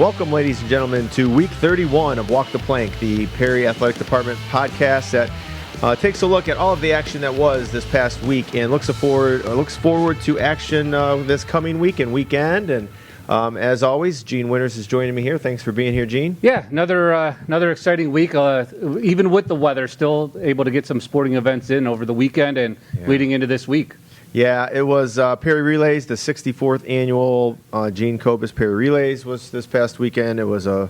Welcome, ladies and gentlemen, to week 31 of Walk the Plank, the Perry Athletic Department podcast that takes a look at all of the action that was this past week and looks forward to action this coming week and weekend. And as always, Gene Winters is joining me here. Thanks for being here, Gene. Yeah, another exciting week. Even with the weather, still able to get some sporting events in over the weekend and leading into this week. Yeah, it was Perry Relays, the 64th annual Gene Cobus Perry Relays was this past weekend. It was a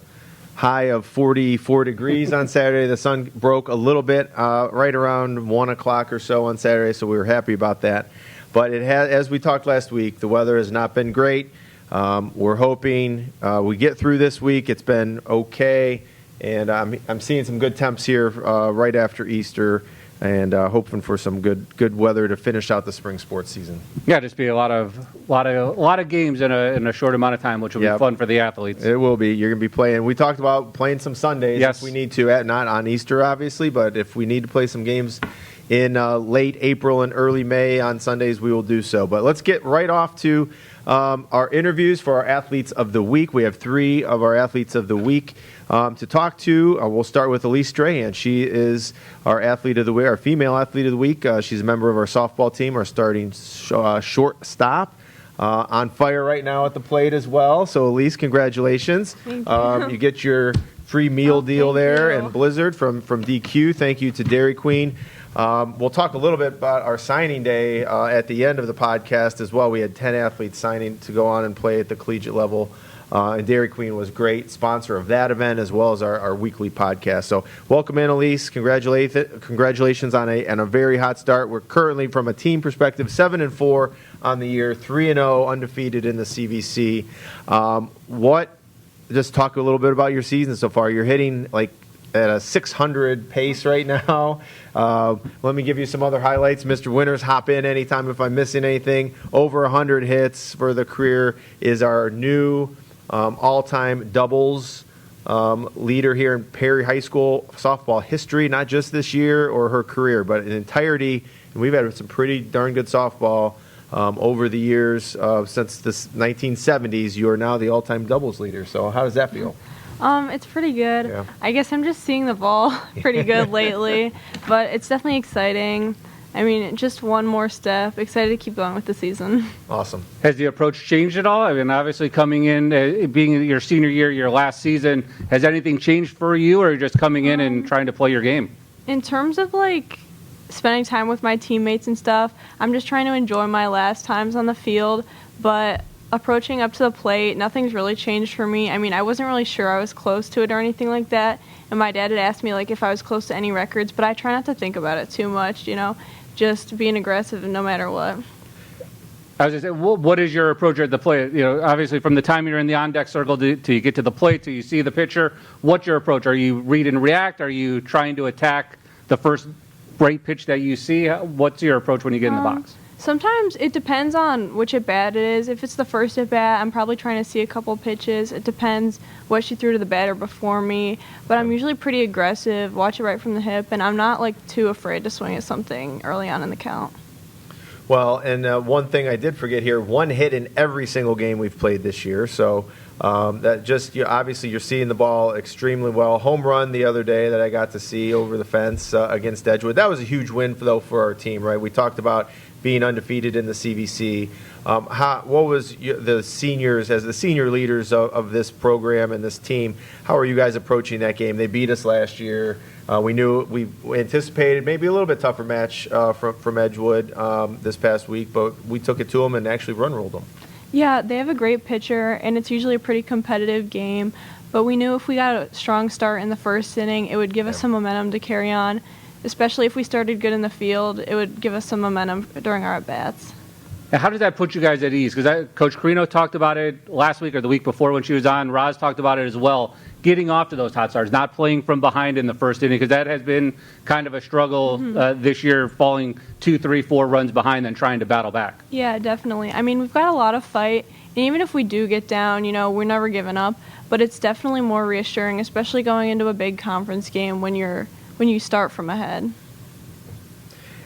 high of 44 degrees on Saturday. The sun broke a little bit right around 1 o'clock or so on Saturday, so we were happy about that. But it has, as we talked last week, the weather has not been great. We're hoping we get through this week. It's been okay, and I'm seeing some good temps here right after Easter. And hoping for some good weather to finish out the spring sports season. Yeah, just be a lot of games in a short amount of time, which will be fun for the athletes. It will be. You're going to be playing. We talked about playing some Sundays if we need to, not on Easter obviously, but if we need to play some games in late April and early May on Sundays, we will do so. But let's get right off to our interviews for our athletes of the week. We have 3 of our athletes of the week to talk to. We'll start with Elise Strahan. She is our athlete of the week, our female athlete of the week. She's a member of our softball team, our starting shortstop. On fire right now at the plate as well. So Elise, congratulations. Thank you. You get your free meal deal there and Blizzard from DQ. Thank you to Dairy Queen. We'll talk a little bit about our signing day at the end of the podcast as well. We had 10 athletes signing to go on and play at the collegiate level. And Dairy Queen was great sponsor of that event as well as our weekly podcast. So welcome in, Elise. Congratulations on a very hot start. We're currently, from a team perspective, 7-4 on the year, 3-0 undefeated in the CVC. Just talk a little bit about your season so far. You're hitting at a 600 pace right now. Let me give you some other highlights. Mr. Winters, hop in anytime if I'm missing anything. Over 100 hits for the career is our new all-time doubles leader here in Perry High School softball history, not just this year or her career, but in entirety. And we've had some pretty darn good softball over the years since the 1970s. You are now the all-time doubles leader. So how does that feel? It's pretty good. Yeah. I guess I'm just seeing the ball pretty good lately, but it's definitely exciting. I mean, just one more step. Excited to keep going with the season. Awesome. Has the approach changed at all? I mean, obviously coming in, being your senior year, your last season, has anything changed for you, or are you just coming in and trying to play your game? In terms of spending time with my teammates and stuff, I'm just trying to enjoy my last times on the field, but approaching up to the plate, nothing's really changed for me. I mean, I wasn't really sure I was close to it or anything like that, and my dad had asked me if I was close to any records, but I try not to think about it too much, just being aggressive no matter what. I was going to say, what is your approach at the plate? Obviously from the time you're in the on-deck circle till you get to the plate, till you see the pitcher, what's your approach? Are you read and react? Are you trying to attack the first great pitch that you see? What's your approach when you get in the box? Sometimes it depends on which at-bat it is. If it's the first at-bat, I'm probably trying to see a couple pitches. It depends what she threw to the batter before me. But I'm usually pretty aggressive, watch it right from the hip, and I'm not too afraid to swing at something early on in the count. Well, and one thing I did forget here, 1 hit in every single game we've played this year. So that just obviously you're seeing the ball extremely well. Home run the other day that I got to see over the fence against Edgewood. That was a huge win, for our team, right? We talked about being undefeated in the CVC. What was the seniors, as the senior leaders of this program and this team, how are you guys approaching that game? They beat us last year. We anticipated maybe a little bit tougher match from Edgewood this past week, but we took it to them and actually run-rolled them. Yeah, they have a great pitcher, and it's usually a pretty competitive game. But we knew if we got a strong start in the first inning, it would give us some momentum to carry on. Especially if we started good in the field, it would give us some momentum during our at-bats. And how does that put you guys at ease? Because Coach Carino talked about it last week or the week before when she was on. Roz talked about it as well, getting off to those hot starts, not playing from behind in the first inning, because that has been kind of a struggle this year, falling 2, 3, 4 runs behind and trying to battle back. Yeah, definitely. I mean, we've got a lot of fight, and even if we do get down, we're never giving up. But it's definitely more reassuring, especially going into a big conference game when you start from ahead.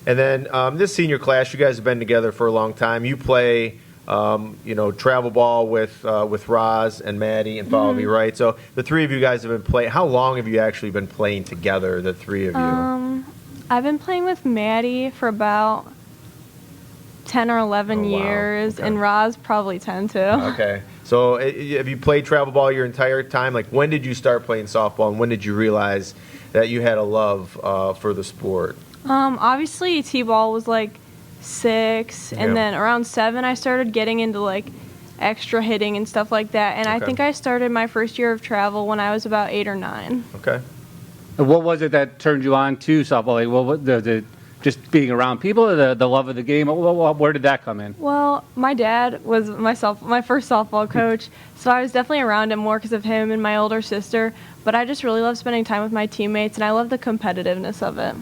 And then this senior class, you guys have been together for a long time. You play travel ball with Roz and Maddie and Falvey, right? So the three of you guys have been playing. How long have you actually been playing together, the three of you? I've been playing with Maddie for about 10 or 11 Oh, wow. years, Okay. and Roz probably 10 too. Okay. So have you played travel ball your entire time? Like, when did you start playing softball, and when did you realize that you had a love for the sport? Obviously, T-ball was like 6, and Yeah. then around 7, I started getting into like extra hitting and stuff like that. And I Okay. think I started my first year of travel when I was about 8 or 9. Okay. And what was it that turned you on to softball? Like, what the just being around people, or the love of the game? Where did that come in? Well, my dad was my first softball coach, so I was definitely around him more because of him and my older sister. But I just really love spending time with my teammates, and I love the competitiveness of it.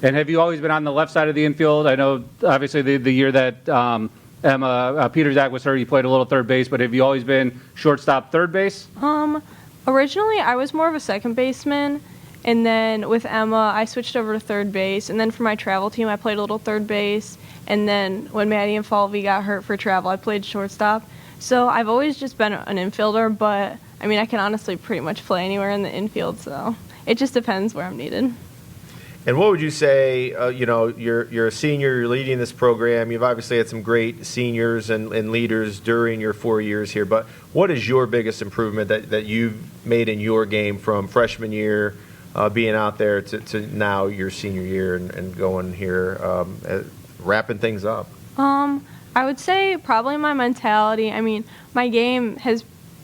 And have you always been on the left side of the infield? I know, obviously, the year that Emma Peterzak was hurt, you played a little third base, but have you always been shortstop, third base? Originally, I was more of a second baseman, and then with Emma, I switched over to third base. And then for my travel team, I played a little third base. And then when Maddie and Falvey got hurt for travel, I played shortstop. So I've always just been an infielder, but I mean, I can honestly pretty much play anywhere in the infield. So it just depends where I'm needed. And what would you say, you're a senior, you're leading this program. You've obviously had some great seniors and leaders during your 4 years here. But what is your biggest improvement that you've made in your game from freshman year, being out there to now your senior year and going here, wrapping things up? I would say probably my mentality. I mean, my game has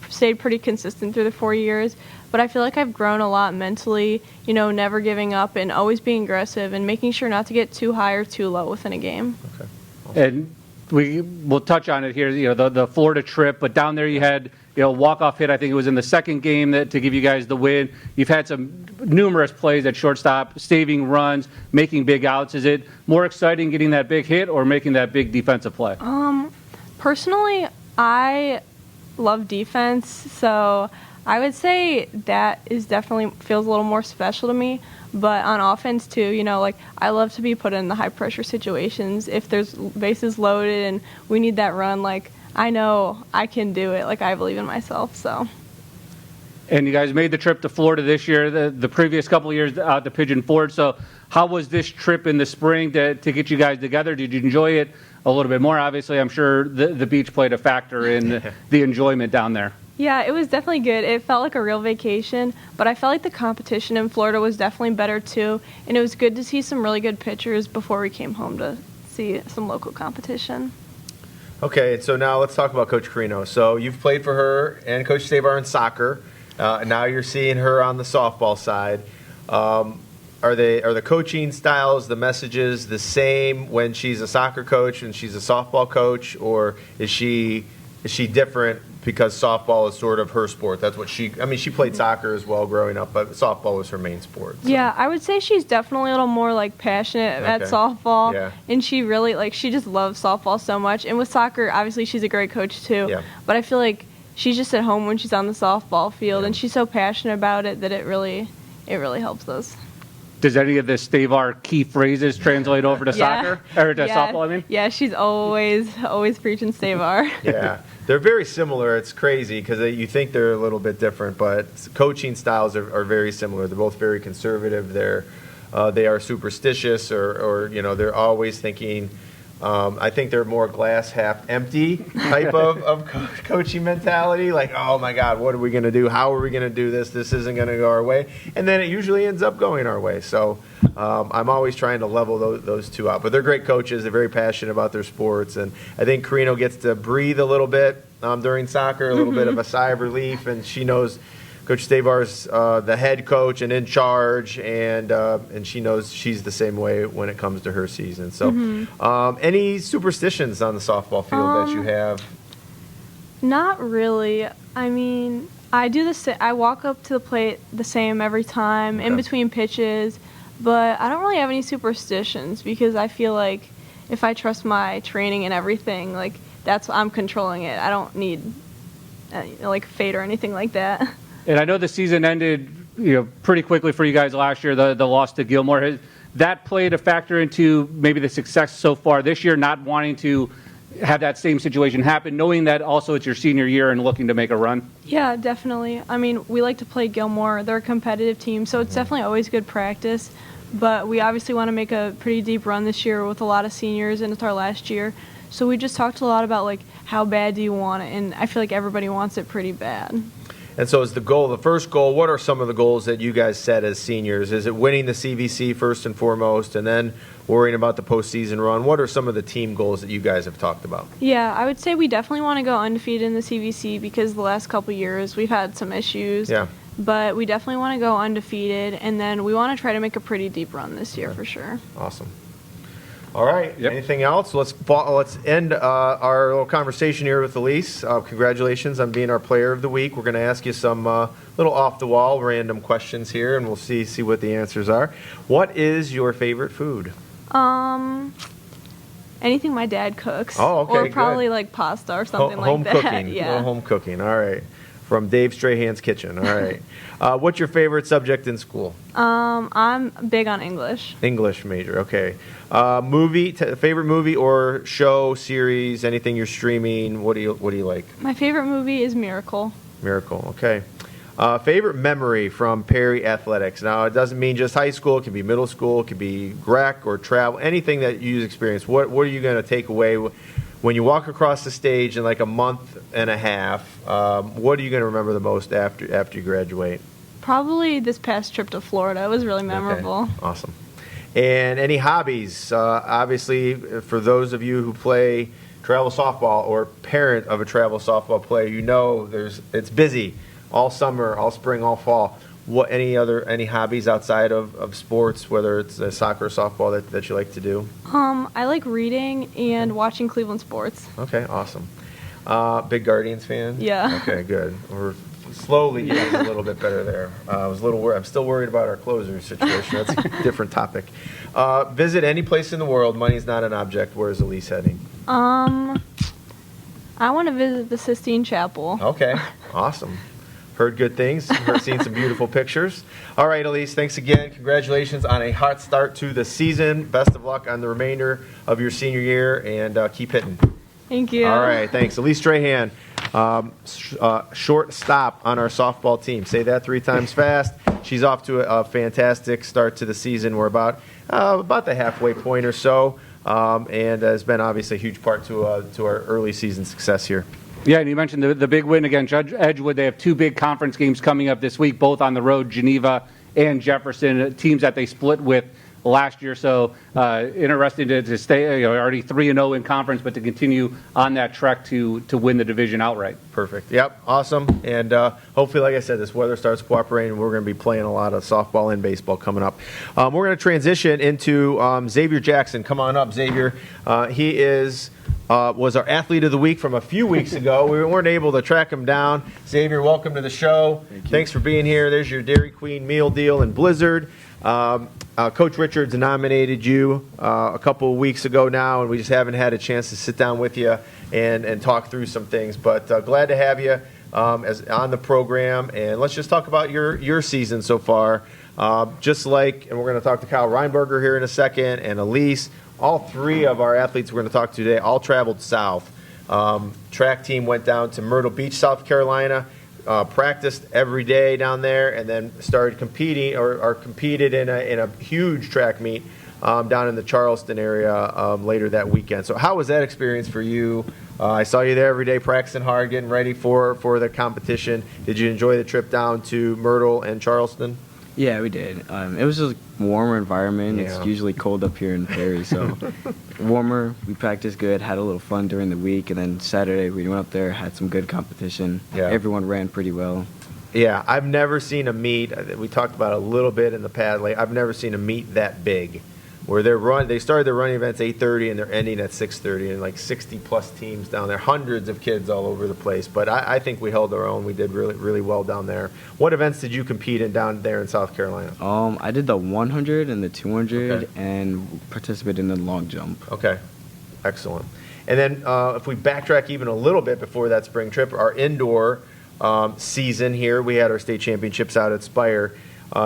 stayed pretty consistent through the 4 years, but I feel like I've grown a lot mentally, never giving up and always being aggressive and making sure not to get too high or too low within a game. Okay. And we'll touch on it here, the Florida trip, but down there you had, walk-off hit. I think it was in the second game to give you guys the win. You've had some numerous plays at shortstop, saving runs, making big outs. Is it more exciting getting that big hit or making that big defensive play? Personally, I love defense, so I would say that is definitely feels a little more special to me. But on offense too, I love to be put in the high pressure situations. If there's bases loaded and we need that run, I know I can do it. I believe in myself. So. And you guys made the trip to Florida this year. The previous couple of years out to Pigeon Forge. So how was this trip in the spring to get you guys together? Did you enjoy it a little bit more? Obviously, I'm sure the beach played a factor in the enjoyment down there. Yeah, it was definitely good. It felt like a real vacation, but I felt like the competition in Florida was definitely better too, and it was good to see some really good pitchers before we came home to see some local competition. Okay, so now let's talk about Coach Carino. So you've played for her and Coach Stabar in soccer, and now you're seeing her on the softball side. Are the coaching styles, the messages the same when she's a soccer coach and she's a softball coach, or is she different because softball is sort of her sport? That's what she played soccer as well growing up, but softball was her main sport. So. Yeah, I would say she's definitely a little more passionate at softball, Yeah. and she really she just loves softball so much. And with soccer, obviously she's a great coach too. Yeah. But I feel like she's just at home when she's on the softball field, and she's so passionate about it that it really helps us. Does any of the Stavar key phrases translate over to soccer or to softball? I mean, yeah, she's always preaching Stavar. Yeah, they're very similar. It's crazy because you think they're a little bit different, but coaching styles are very similar. They're both very conservative. They are superstitious, or they're always thinking. I think they're more glass half empty type of coaching mentality. Like, oh my God, what are we going to do? How are we going to do this? This isn't going to go our way, and then it usually ends up going our way. So I'm always trying to level those two out. But they're great coaches. They're very passionate about their sports, and I think Carino gets to breathe a little bit during soccer, a little bit of a sigh of relief, and she knows Coach Stavar's the head coach and in charge, and she knows she's the same way when it comes to her season. So, any superstitions on the softball field that you have? Not really. I mean, I do I walk up to the plate the same every time in between pitches, but I don't really have any superstitions because I feel like if I trust my training and everything, I'm controlling it. I don't need fate or anything like that. and I know the season ended pretty quickly for you guys last year. The loss to Gilmore, has that played a factor into maybe the success so far this year? Not wanting to have that same situation happen, knowing that also it's your senior year and looking to make a run? Yeah, definitely. I mean, we like to play Gilmore. They're a competitive team, so it's definitely always good practice. But we obviously want to make a pretty deep run this year with a lot of seniors, and it's our last year. So we just talked a lot about, like, how bad do you want it, and I feel like everybody wants it pretty bad. And so is the first goal, what are some of the goals that you guys set as seniors? Is it winning the CVC first and foremost, and then worrying about the postseason run? What are some of the team goals that you guys have talked about? Yeah, I would say we definitely want to go undefeated in the CVC because the last couple years we've had some issues. Yeah. But we definitely want to go undefeated, and then we want to try to make a pretty deep run this year for sure. Awesome. All right. Yep. Anything else? Let's end our little conversation here with Elise. Congratulations on being our player of the week. We're going to ask you some little off-the-wall random questions here, and we'll see what the answers are. What is your favorite food? Anything my dad cooks. Oh, okay, Or probably good. like pasta or something Home like that. cooking. Yeah. Little home cooking. All right. From Dave Strahan's kitchen. All right. What's your favorite subject in school? I'm big on English. English major. Okay. Favorite movie or show, series, anything you're streaming? What do you like? My favorite movie is Miracle. Miracle. Okay. Favorite memory from Perry Athletics. Now, it doesn't mean just high school. It can be middle school. It could be rec or travel. Anything that you experience. What are you going to take away when you walk across the stage in like a month and a half? What are you going to remember the most after you graduate? Probably this past trip to Florida. It was really memorable. Okay. Awesome. And any hobbies? Obviously, for those of you who play travel softball or parent of a travel softball player, you know it's busy all summer, all spring, all fall. Any hobbies outside of sports, whether it's soccer or softball that you like to do? I like reading and watching Cleveland sports. Okay, awesome. Big Guardians fan? Yeah. Okay, good. We're slowly getting a little bit better there. I was a little worried. I'm still worried about our closer situation. That's a different topic. Visit any place in the world. Money's not an object. Where's Elise heading? I want to visit the Sistine Chapel. Okay, awesome. Heard good things. Seen some beautiful pictures. All right, Elise, thanks again. Congratulations on a hot start to the season. Best of luck on the remainder of your senior year, and keep hitting. Thank you. All right, thanks. Elise Strahan, short stop on our softball team. Say that 3 times fast. She's off to a fantastic start to the season. We're about the halfway point or so, and has been obviously a huge part to our early season success here. Yeah, and you mentioned the big win against Edgewood. They have 2 big conference games coming up this week, both on the road, Geneva and Jefferson, teams that they split with last year. So interesting to stay already 3-0 in conference, but to continue on that trek to win the division outright. Perfect. Yep. Awesome. And hopefully, like I said, this weather starts cooperating. We're going to be playing a lot of softball and baseball coming up. We're going to transition into Xavier Jackson. Come on up, Xavier. He was our athlete of the week from a few weeks ago. We weren't able to track him down. Xavier, welcome to the show. Thanks for being here. There's your Dairy Queen meal deal and Blizzard. Coach Richards nominated you a couple of weeks ago now, and we just haven't had a chance to sit down with you and talk through some things. But glad to have you as on the program, and let's just talk about your season so far. And we're going to talk to Kyle Reinberger here in a second, and Elise. All 3 of our athletes we're going to talk to today all traveled south. Track team went down to Myrtle Beach, South Carolina. Practiced every day down there, and then started competing or competed in a huge track meet down in the Charleston area later that weekend. So how was that experience for you? I saw you there every day practicing hard, getting ready for the competition. Did you enjoy the trip down to Myrtle and Charleston? Yeah, we did. It was a warmer environment. Yeah. It's usually cold up here in Perry, so warmer. We practiced good, had a little fun during the week, and then Saturday we went up there, had some good competition. Yeah. Everyone ran pretty well. Yeah, I've never seen a meet. We talked about it a little bit in the past. I've never seen a meet that big, where they started their running events 8:30 and they're ending at 6:30, and like 60+ teams down there, hundreds of kids all over the place. But I think we held our own. We did really, really well down there. What events did you compete in down there in South Carolina? I did the 100 and the 200 Okay. and participated in the long jump. Okay, excellent. And then if we backtrack even a little bit before that spring trip, our indoor season here, we had our state championships out at Spire.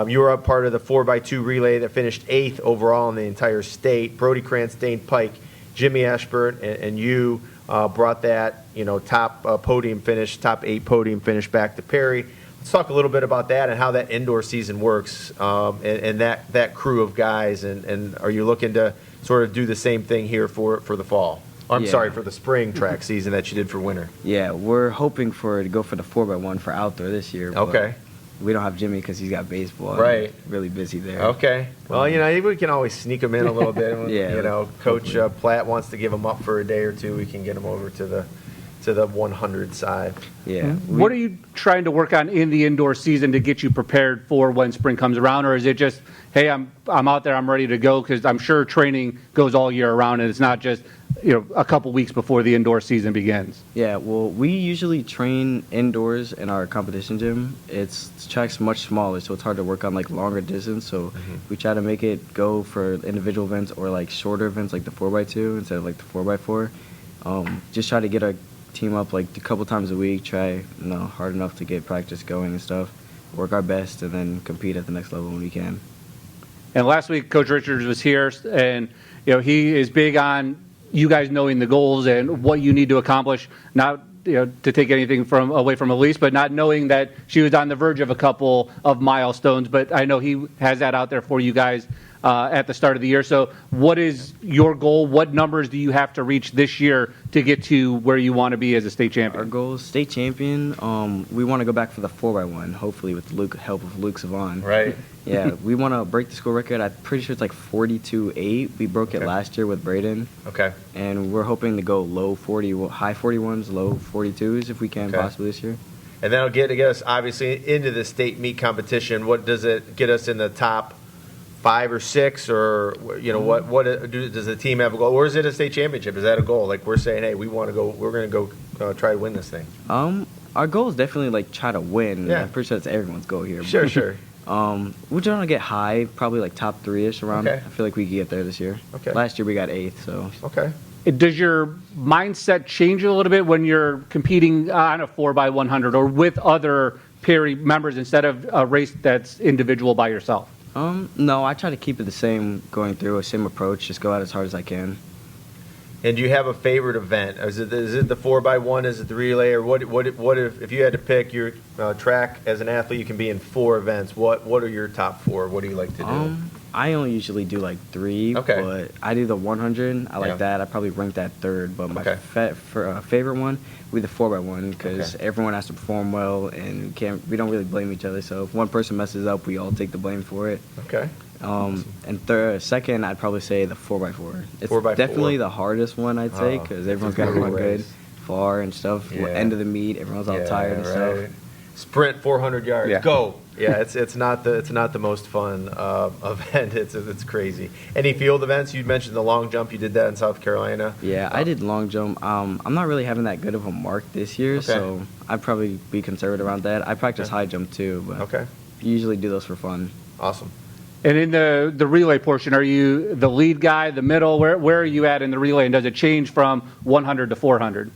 You were a part of the 4x2 relay that finished 8th overall in the entire state. Brody Krantz, Dane Pike, Jimmy Ashburn and you brought that, top podium finish, top 8 podium finish back to Perry. Let's talk a little bit about that and how that indoor season works, and that crew of guys. And are you looking to sort of do the same thing here for the fall? I'm Yeah. sorry, for the spring track season that you did for winter. Yeah, we're hoping to go for the 4x1 for outdoor this year. but Okay. We don't have Jimmy because he's got baseball. and Right. Really busy there. Okay. Well, we can always sneak them in a little bit. Yeah, Coach Platt wants to give them up for a day or two. We can get them over to the 100 side. Yeah. What are you trying to work on in the indoor season to get you prepared for when spring comes around, or is it just, hey, I'm out there, I'm ready to go? Because I'm sure training goes all year around, and it's not just a couple weeks before the indoor season begins. Yeah, well, we usually train indoors in our competition gym. The track's much smaller, so it's hard to work on like longer distance. So we try to make it go for individual events or like shorter events, like the 4x2 instead of like the 4x4. Just try to get our team up like a couple times a week. Try hard enough to get practice going and stuff. Work our best, and then compete at the next level when we can. And last week, Coach Richards was here, and he is big on you guys knowing the goals and what you need to accomplish. Not to take anything away from Elise, but not knowing that she was on the verge of a couple of milestones. But I know he has that out there for you guys at the start of the year. So, what is your goal? What numbers do you have to reach this year to get to where you want to be as a state champion? Our goal is state champion. We want to go back for the 4x1, hopefully with help of Luke Savon. Right. Yeah, we want to break the school record. I'm pretty sure it's like 42.8. We broke it last year with Braden. Okay. And we're hoping to go high 41s, low 42s if we can possibly this year. And that'll get us obviously into the state meet competition. What does it get us in the top 5 or 6, or what does the team have a goal, or is it a state championship? Is that a goal? Like we're saying, hey, we're going to go try to win this thing. Our goal is definitely like try to win. Yeah. I'm pretty sure that's everyone's goal here. Sure. We're trying to get high, probably like top 3-ish around. Okay. I feel like we could get there this year. Okay. Last year we got 8th, so. Okay. Does your mindset change a little bit when you're competing on a 4x100 or with other Perry members instead of a race that's individual by yourself? No, I try to keep it the same going through, a same approach, just go out as hard as I can. And do you have a favorite event? Is it the 4x1? Is it the relay? Or what if you had to pick your track as an athlete, you can be in 4 events. What are your top 4? What do you like to do? I only usually do like 3, Okay. but I do the 100. I like that. I probably rank that 3rd, but my favorite one would be the 4x1 because everyone has to perform well, and we don't really blame each other. So if one person messes up, we all take the blame for it. Okay. And second, I'd probably say the 4x4. It's 4x4. definitely the hardest one, I'd say, because everyone's got to run good, race. far and stuff. Yeah. End of the meet, everyone's all tired and stuff. Sprint 400 yards. Yeah. Go. Yeah, it's not the most fun event. It's crazy. Any field events? You mentioned the long jump. You did that in South Carolina. Yeah, I did long jump. I'm not really having that good of a mark this year, so I'd probably be conservative around that. I practice high jump too, but usually do those for fun. Awesome. And in the relay portion, are you the lead guy, the middle? Where are you at in the relay, and does it change from 100 to 400?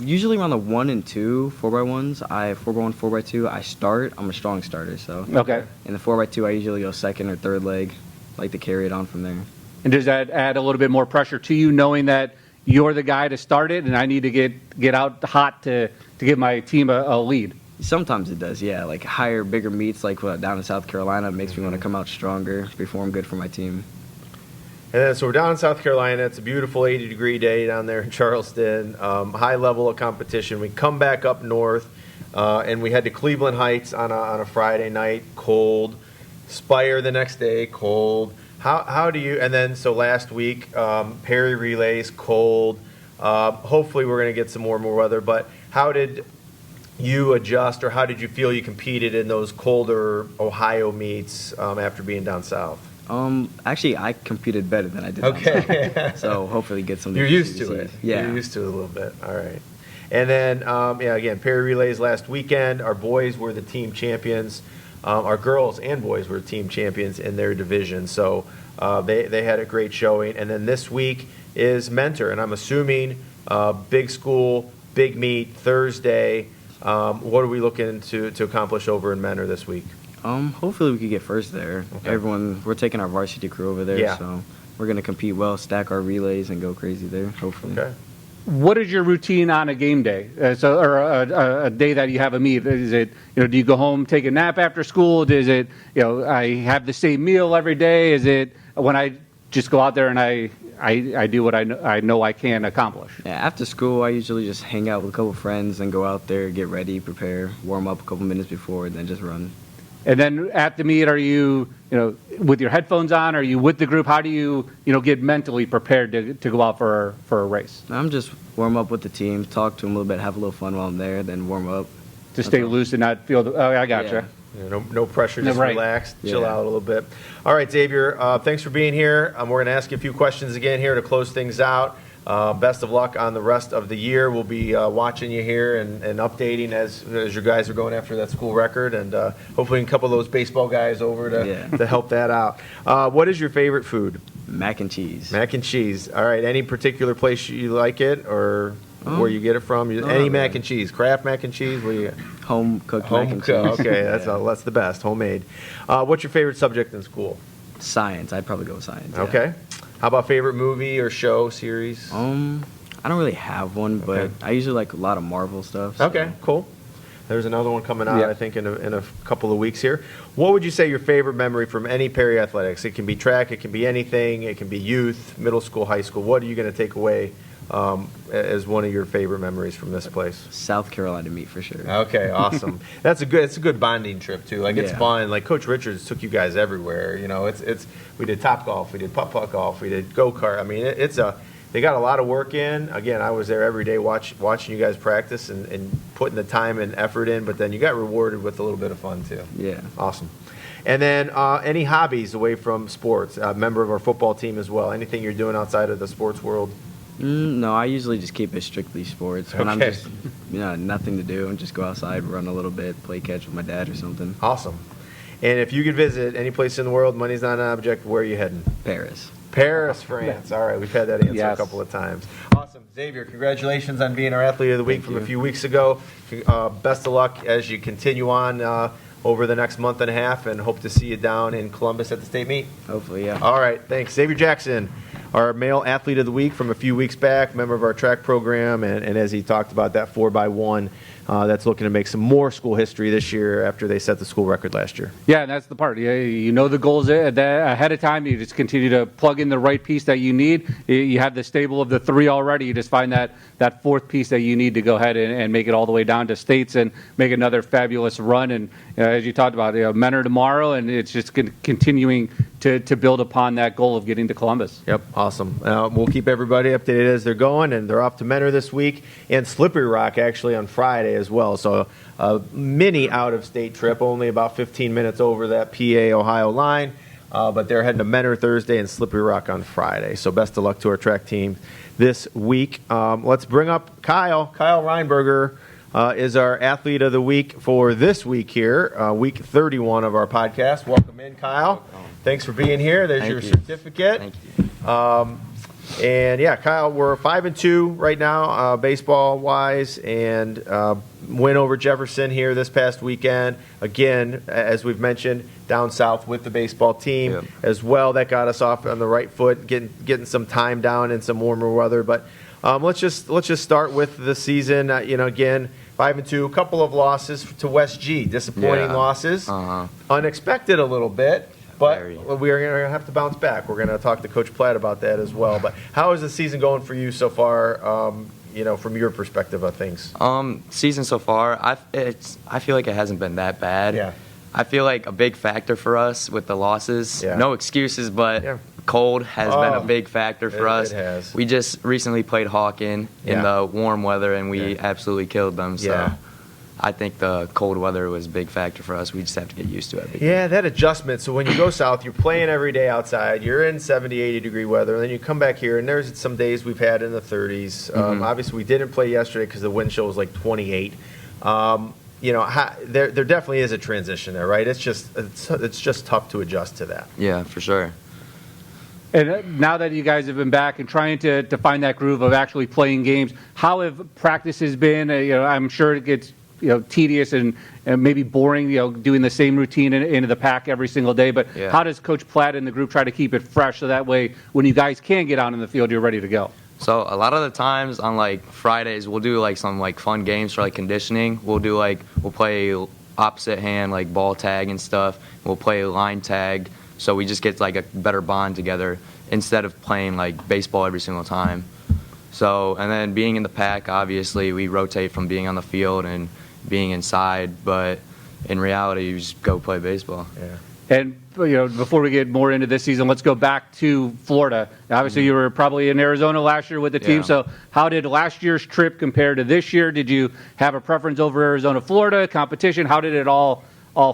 Usually around the 1 and 2 4x1s. 4x1, 4x2. I start. I'm a strong starter, so. Okay. In the 4x2, I usually go second or third leg. Like to carry it on from there. And does that add a little bit more pressure to you, knowing that you're the guy to start it, and I need to get out hot to give my team a lead? Sometimes it does, yeah. Like higher, bigger meets, like down in South Carolina, makes me want to come out stronger, perform good for my team. And then, so we're down in South Carolina. It's a beautiful 80-degree day down there in Charleston. High level of competition. We come back up north, and we head to Cleveland Heights on a Friday night. Cold. Spire the next day. Cold. How do you? And then so last week, Perry relays. Cold. Hopefully we're going to get some more weather. But how did you adjust, or how did you feel you competed in those colder Ohio meets after being down south? Actually, I competed better than I did. Okay. So hopefully get some. You're used to it. Yeah. You're used to it a little bit. All right. And then, again, Perry relays last weekend. Our boys were the team champions. Our girls and boys were team champions in their division. So they had a great showing. And then this week is Mentor. And I'm assuming big school, big meet, Thursday. What are we looking to accomplish over in Mentor this week? Hopefully we could get first there. Okay. We're taking our varsity crew over there, so we're gonna compete well, stack our relays, and go crazy there. Hopefully. Okay. What is your routine on a game day? Or a day that you have a meet? Is it, do you go home, take a nap after school? Is it, I have the same meal every day? Is it when I just go out there and I do what I know I can accomplish? Yeah, after school, I usually just hang out with a couple friends and go out there, get ready, prepare, warm up a couple minutes before, and then just run. And then at the meet, are you, with your headphones on? Are you with the group? How do you, get mentally prepared to go out for a race? I'm just warm up with the team, talk to them a little bit, have a little fun while I'm there, then warm up. To stay loose and not feel I gotcha. Yeah. No pressure, just Right. relax, chill Yeah. out a little bit. All right, Xavier, thanks for being here. We're going to ask you a few questions again here to close things out. Best of luck on the rest of the year. We'll be watching you here and updating as your guys are going after that school record, and hopefully a couple of those baseball guys over to help that out. What is your favorite food? Mac and cheese. Mac and cheese. All right, any particular place you like it or where you get it from? Any mac and cheese? Kraft mac and cheese? What do you get? Home cooked mac and cheese. Okay, that's the best, homemade. What's your favorite subject in school? Science. I'd probably go with science. Yeah. Okay. How about favorite movie or show series? I don't really have one, but Okay. I usually like a lot of Marvel stuff. So. Okay, cool. There's another one coming out, Yeah. I think, in a couple of weeks here. What would you say your favorite memory from any Perry Athletics? It can be track, it can be anything, it can be youth, middle school, high school. What are you going to take away as one of your favorite memories from this place? South Carolina meet for sure. Okay, awesome. It's a good bonding trip too. Like it's Yeah. fun. Like Coach Richards took you guys everywhere. It's we did top golf, we did putt golf, we did go kart. I mean, they got a lot of work in. Again, I was there every day watching you guys practice and putting the time and effort in. But then you got rewarded with a little bit of fun too. Yeah. Awesome. And then any hobbies away from sports? Member of our football team as well. Anything you're doing outside of the sports world? No, I usually just keep it strictly sports. When I'm Okay. just, nothing to do, and just go outside, run a little bit, play catch with my dad or something. Awesome. And if you could visit any place in the world, money's not an object, where are you heading? Paris. Paris, France. All right, we've had that answer a Yes. couple of times. Awesome. Xavier, congratulations on being our Athlete of the Week Thank from you. a few weeks ago. Best of luck as you continue on over the next month and a half, and hope to see you down in Columbus at the state meet. Hopefully, yeah. All right, thanks. Xavier Jackson, our male Athlete of the Week from a few weeks back, member of our track program, and as he talked about that 4x1, that's looking to make some more school history this year after they set the school record last year. Yeah, and that's the part. You know the goals ahead of time. You just continue to plug in the right piece that you need. You have the stable of the three already. You just find that fourth piece that you need to go ahead and make it all the way down to states and make another fabulous run. And as you talked about, Mentor tomorrow, and it's just continuing to build upon that goal of getting to Columbus. Yep, awesome. We'll keep everybody updated as they're going, and they're off to Mentor this week and Slippery Rock actually on Friday as well. So a mini out-of-state trip, only about 15 minutes over that PA-Ohio line, but they're heading to Mentor Thursday and Slippery Rock on Friday. So best of luck to our track team this week. Let's bring up Kyle. Kyle Reinberger is our Athlete of the Week for this week here, week 31 of our podcast. Welcome in, Kyle. Thanks for being here. There's Thank your you. certificate. Thank you. And yeah, Kyle, we're 5-2 right now, baseball wise, and win over Jefferson here this past weekend. Again, as we've mentioned, down south with the baseball team Yep. as well. That got us off on the right foot, getting some time down in some warmer weather. But let's just start with the season. Again, 5-2, a couple of losses to West G, disappointing Yeah. losses, Uh-huh. unexpected a little bit. But Very. we are going to have to bounce back. We're going to talk to Coach Platt about that as well. But how is the season going for you so far, from your perspective of things? Season so far, I feel like it hasn't been that bad. Yeah. I feel like a big factor for us with the losses. Yeah. No excuses, but Yeah. cold has been Oh, a big factor for it us. has. We just recently played Hawken Yeah. in the warm weather, and we Yeah. absolutely killed them. So Yeah. I think the cold weather was a big factor for us. We just have to get used to it. Yeah, that adjustment. So when you go south, you're playing every day outside. You're in 70, 80 degree weather. And then you come back here, and there's some days we've had in the 30s. Obviously, we didn't play yesterday because the wind chill was like 28. There definitely is a transition there, right? It's just tough to adjust to that. Yeah, for sure. And now that you guys have been back and trying to find that groove of actually playing games, how have practices been? I'm sure it gets tedious and maybe boring, doing the same routine into the pack every single day. But Yeah. how does Coach Platt and the group try to keep it fresh so that way when you guys can get out in the field, you're ready to go? So a lot of the times on like Fridays, we'll do like some like fun games for like conditioning. We'll play opposite hand like ball tag and stuff. We'll play line tag. So we just get like a better bond together instead of playing like baseball every single time. So, and then being in the pack, obviously we rotate from being on the field and being inside, but in reality, you just go play baseball. Yeah. And before we get more into this season, let's go back to Florida. Obviously, you were probably in Arizona last year with the team. Yeah. So how did last year's trip compare to this year? Did you have a preference over Arizona, Florida, competition? How did it all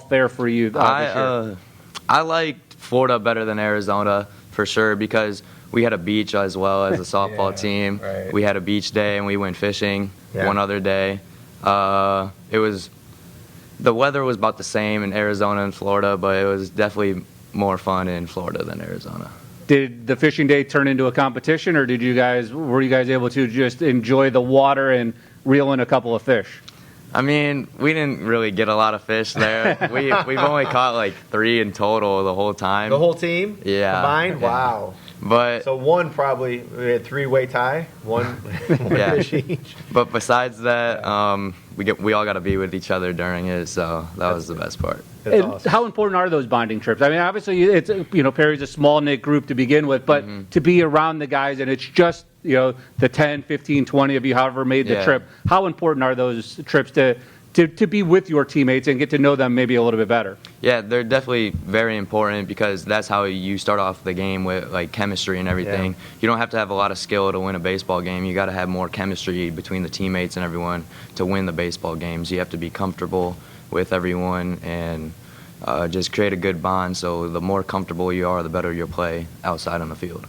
fare for you this year? I liked Florida better than Arizona for sure because we had a beach as well as a softball Yeah, team. right. We had a beach day and we went fishing Yeah. one other day. The weather was about the same in Arizona and Florida, but it was definitely more fun in Florida than Arizona. Did the fishing day turn into a competition, or were you guys able to just enjoy the water and reel in a couple of fish? I mean, we didn't really get a lot of fish there. We've only caught like 3 in total the whole time. The whole team? Yeah. Combined? Yeah. Wow. But So we had 3-way tie, one Yeah. fish each. But besides that, we all got to be with each other during it, so that was the best part. That's And awesome. how important are those bonding trips? I mean, obviously, it's Perry's a small knit group to begin with, but to be around the guys and it's just the 10, 15, 20 of you, however made the Yeah. trip. How important are those trips to be with your teammates and get to know them maybe a little bit better? Yeah, they're definitely very important because that's how you start off the game with like chemistry and everything. Yeah. You don't have to have a lot of skill to win a baseball game. You got to have more chemistry between the teammates and everyone to win the baseball games. You have to be comfortable with everyone and just create a good bond. So the more comfortable you are, the better you'll play outside on the field.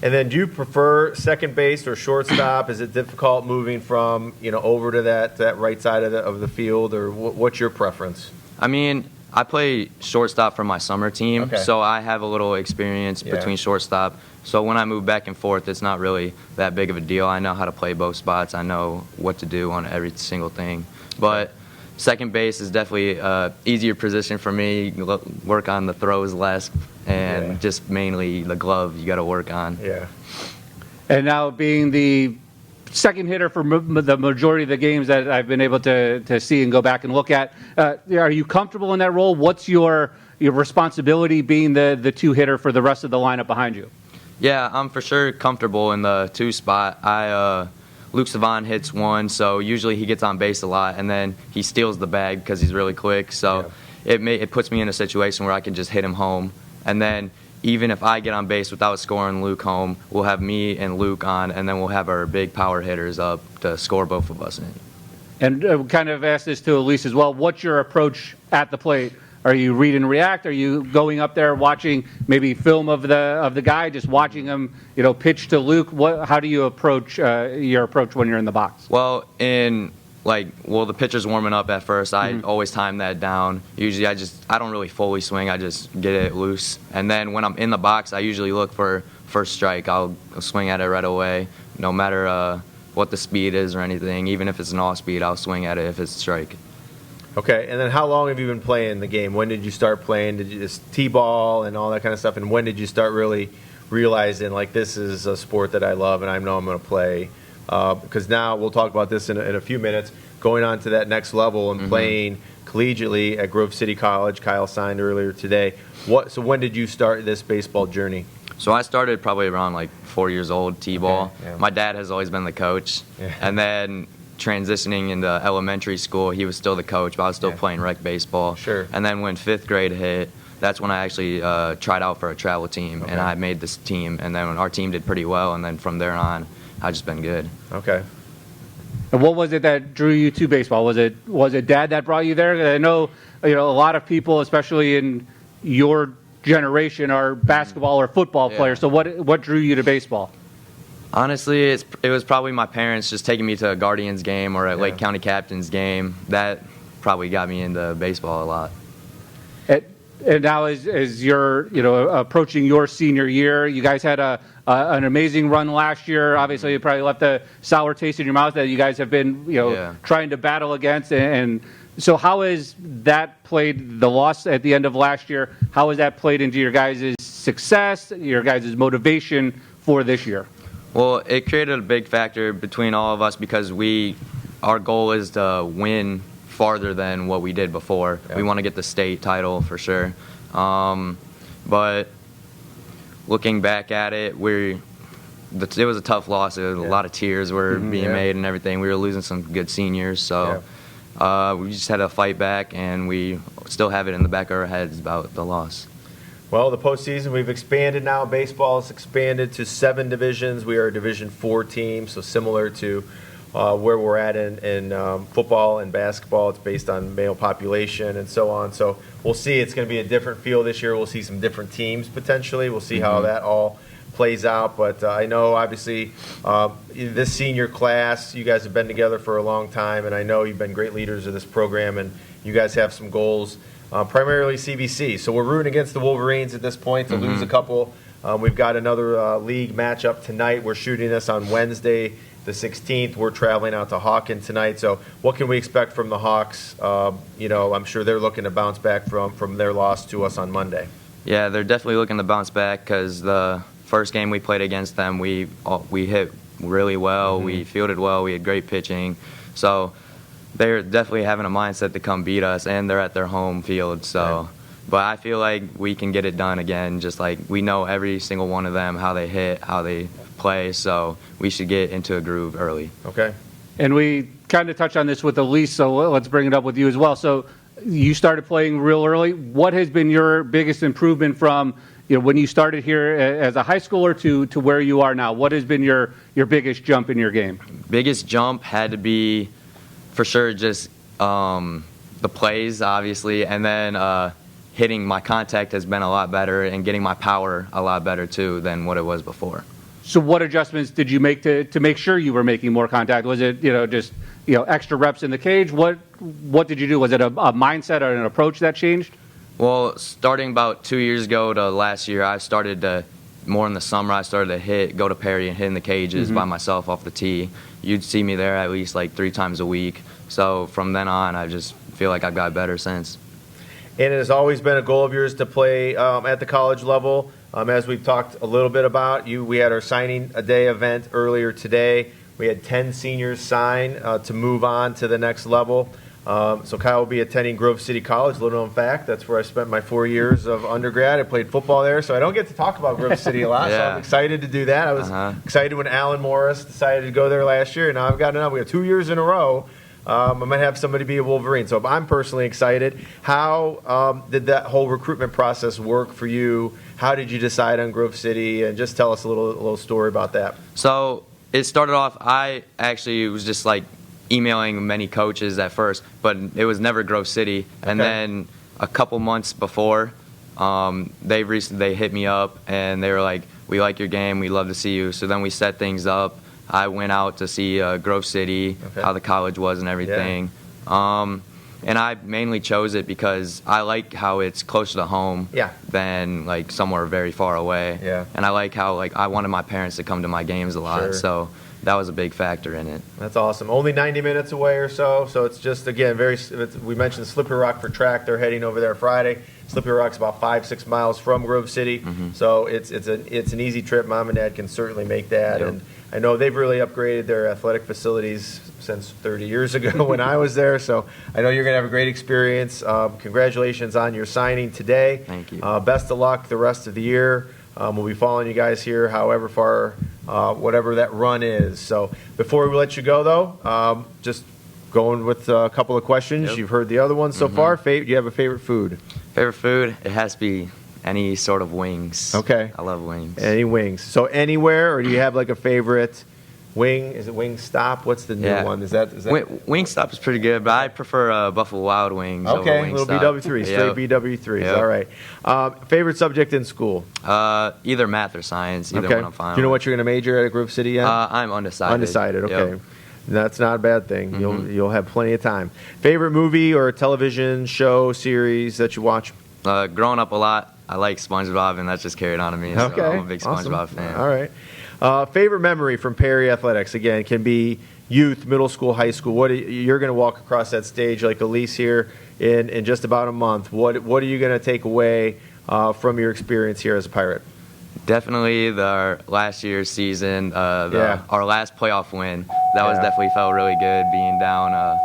And then, do you prefer second base or shortstop? Is it difficult moving from over to that right side of the field, or what's your preference? I mean, I play shortstop for my summer team, Okay. so I have a little experience Yeah. between shortstop. So when I move back and forth, it's not really that big of a deal. I know how to play both spots. I know what to do on every single thing. But second base is definitely an easier position for me. You can work on the throws less and Yeah. just mainly the glove you got to work on. Yeah. And now being the second hitter for the majority of the games that I've been able to see and go back and look at, are you comfortable in that role? What's your responsibility being the two hitter for the rest of the lineup behind you? Yeah, I'm for sure comfortable in the 2 spot. Luke Savon hits 1, so usually he gets on base a lot, and then he steals the bag because he's really quick. So it puts me in a situation where I can just hit him home, and then even if I get on base without scoring Luke home, we'll have me and Luke on, and then we'll have our big power hitters up to score both of us in. And kind of ask this to Elise as well. What's your approach at the plate? Are you read and react? Are you going up there watching maybe film of the guy, just watching him, pitch to Luke? How do you approach your approach when you're in the box? Well, the pitcher's warming up at first. I always time that down. Usually I don't really fully swing. I just get it loose. And then when I'm in the box, I usually look for first strike. I'll swing at it right away, no matter what the speed is or anything. Even if it's an off speed, I'll swing at it if it's a strike. Okay, and then how long have you been playing the game? When did you start playing? Did you just T-ball and all that kind of stuff? And when did you start really realizing, like, this is a sport that I love and I know I'm going to play? Because now we'll talk about this in a few minutes, going on to that next level and playing collegiately at Grove City College. Kyle signed earlier today. So when did you start this baseball journey? So I started probably around 4 years old, T-ball. Okay, yeah. My dad has always been the coach. Yeah. And then transitioning into elementary school, he was still the coach, but I was still playing rec baseball. Sure. And then when 5th grade hit, that's when I actually tried out for a travel team, and I made this team. And then our team did pretty well, and then from there on, I've just been good. Okay. And what was it that drew you to baseball? Was it Dad that brought you there? I know a lot of people, especially in your generation, are basketball or football players. So what drew you to baseball? Honestly, it was probably my parents just taking me to a Guardians game or a Lake County Captains game. That probably got me into baseball a lot. And now as you're, approaching your senior year, you guys had an amazing run last year. Obviously, you probably left a sour taste in your mouth that you guys have been, trying to battle against. And so how has that played, the loss at the end of last year, how has that played into your guys' success, your guys' motivation for this year? Well, it created a big factor between all of us because our goal is to win farther than what we did before. Yeah. We want to get the state title for sure. But looking back at it, it was a tough loss. A lot of tears were being made and everything. We were losing some good seniors, so we just had to fight back, and we still have it in the back of our heads about the loss. Well, the postseason, we've expanded now. Baseball has expanded to 7 divisions. We are a Division 4 team, so similar to where we're at in football and basketball. It's based on male population and so on. So we'll see. It's going to be a different feel this year. We'll see some different teams potentially. We'll see how that all plays out. But I know, obviously, this senior class, you guys have been together for a long time, and I know you've been great leaders of this program, and you guys have some goals. Primarily CBC. So we're rooting against the Wolverines at this point to lose a couple. We've got another league matchup tonight. We're shooting this on Wednesday, the 16th. We're traveling out to Hawken tonight. So what can we expect from the Hawks? I'm sure they're looking to bounce back from their loss to us on Monday. Yeah, they're definitely looking to bounce back because the first game we played against them, we hit really well. We fielded well. We had great pitching. So they're definitely having a mindset to come beat us, and they're at their home field. So, but I feel like we can get it done again. Just like we know every single one of them, how they hit, how they play. So we should get into a groove early. Okay. And we kind of touched on this with Elise, so let's bring it up with you as well. So you started playing real early. What has been your biggest improvement from when you started here as a high schooler to where you are now? What has been your biggest jump in your game? Biggest jump had to be, for sure, just the plays, obviously, and then hitting. My contact has been a lot better, and getting my power a lot better too than what it was before. So what adjustments did you make to make sure you were making more contact? Was it just extra reps in the cage? What did you do? Was it a mindset or an approach that changed? Well, starting about 2 years ago to last year, I started to, more in the summer, I started to go to Perry and hit in the cages by myself off the tee. You'd see me there at least like 3 times a week. So from then on, I just feel like I've got better since. And it has always been a goal of yours to play at the college level. As we've talked a little bit about, we had our signing a day event earlier today. We had 10 seniors sign to move on to the next level. So Kyle will be attending Grove City College, little known fact. That's where I spent my 4 years of undergrad. I played football there, so I don't get to talk about Grove City a lot, so I'm excited to do that. I was excited when Alan Morris decided to go there last year, and now I've got enough. We have 2 years in a row. I might have somebody be a Wolverine, so I'm personally excited. How did that whole recruitment process work for you? How did you decide on Grove City? And just tell us a little story about that. So it started off, I actually was just like emailing many coaches at first, but it was never Grove City. And then a couple months before, they hit me up and they were like, "We like your game, we love to see you." So then we set things up. I went out to see Grove City, how the college was and everything. And I mainly chose it because I like how it's closer to home than like somewhere very far away. Yeah. And I like how I wanted my parents to come to my games a lot. So that was a big factor in it. That's awesome. Only 90 minutes away or so. So it's just, again, we mentioned Slippery Rock for track. They're heading over there Friday. Slippery Rock's about 5-6 miles from Grove City. So it's an easy trip. Mom and Dad can certainly make that. And I know they've really upgraded their athletic facilities since 30 years ago when I was there. So I know you're going to have a great experience. Congratulations on your signing today. Thank you. Best of luck the rest of the year. We'll be following you guys here, however far, whatever that run is. So before we let you go, though, just going with a couple of questions. You've heard the other ones so far. Do you have a favorite food? Favorite food? It has to be any sort of wings. Okay. I love wings. Any wings. So anywhere, or do you have like a favorite wing? Is it Wingstop? What's the new one? Is that Wingstop is pretty good, but I prefer Buffalo Wild Wings over Okay, Wingstop. little BW3, straight BW3s. All right. Favorite subject in school? Either math or science. Either one I'm fine Do you know with. what you're going to major at Grove City yet? I'm undecided. Undecided, okay. Yep. That's not a bad thing. You'll have plenty of time. Favorite movie or television show series that you watch? Growing up a lot, I like SpongeBob, and that's just carried on to me. Okay, So I'm a big awesome. SpongeBob fan. All right. Favorite memory from Perry Athletics? Again, can be youth, middle school, high school. You're going to walk across that stage like Elise here in just about a month. What are you going to take away from your experience here as a Pirate? Definitely our last year's season, our last playoff win. That was Yeah. definitely felt really good being down.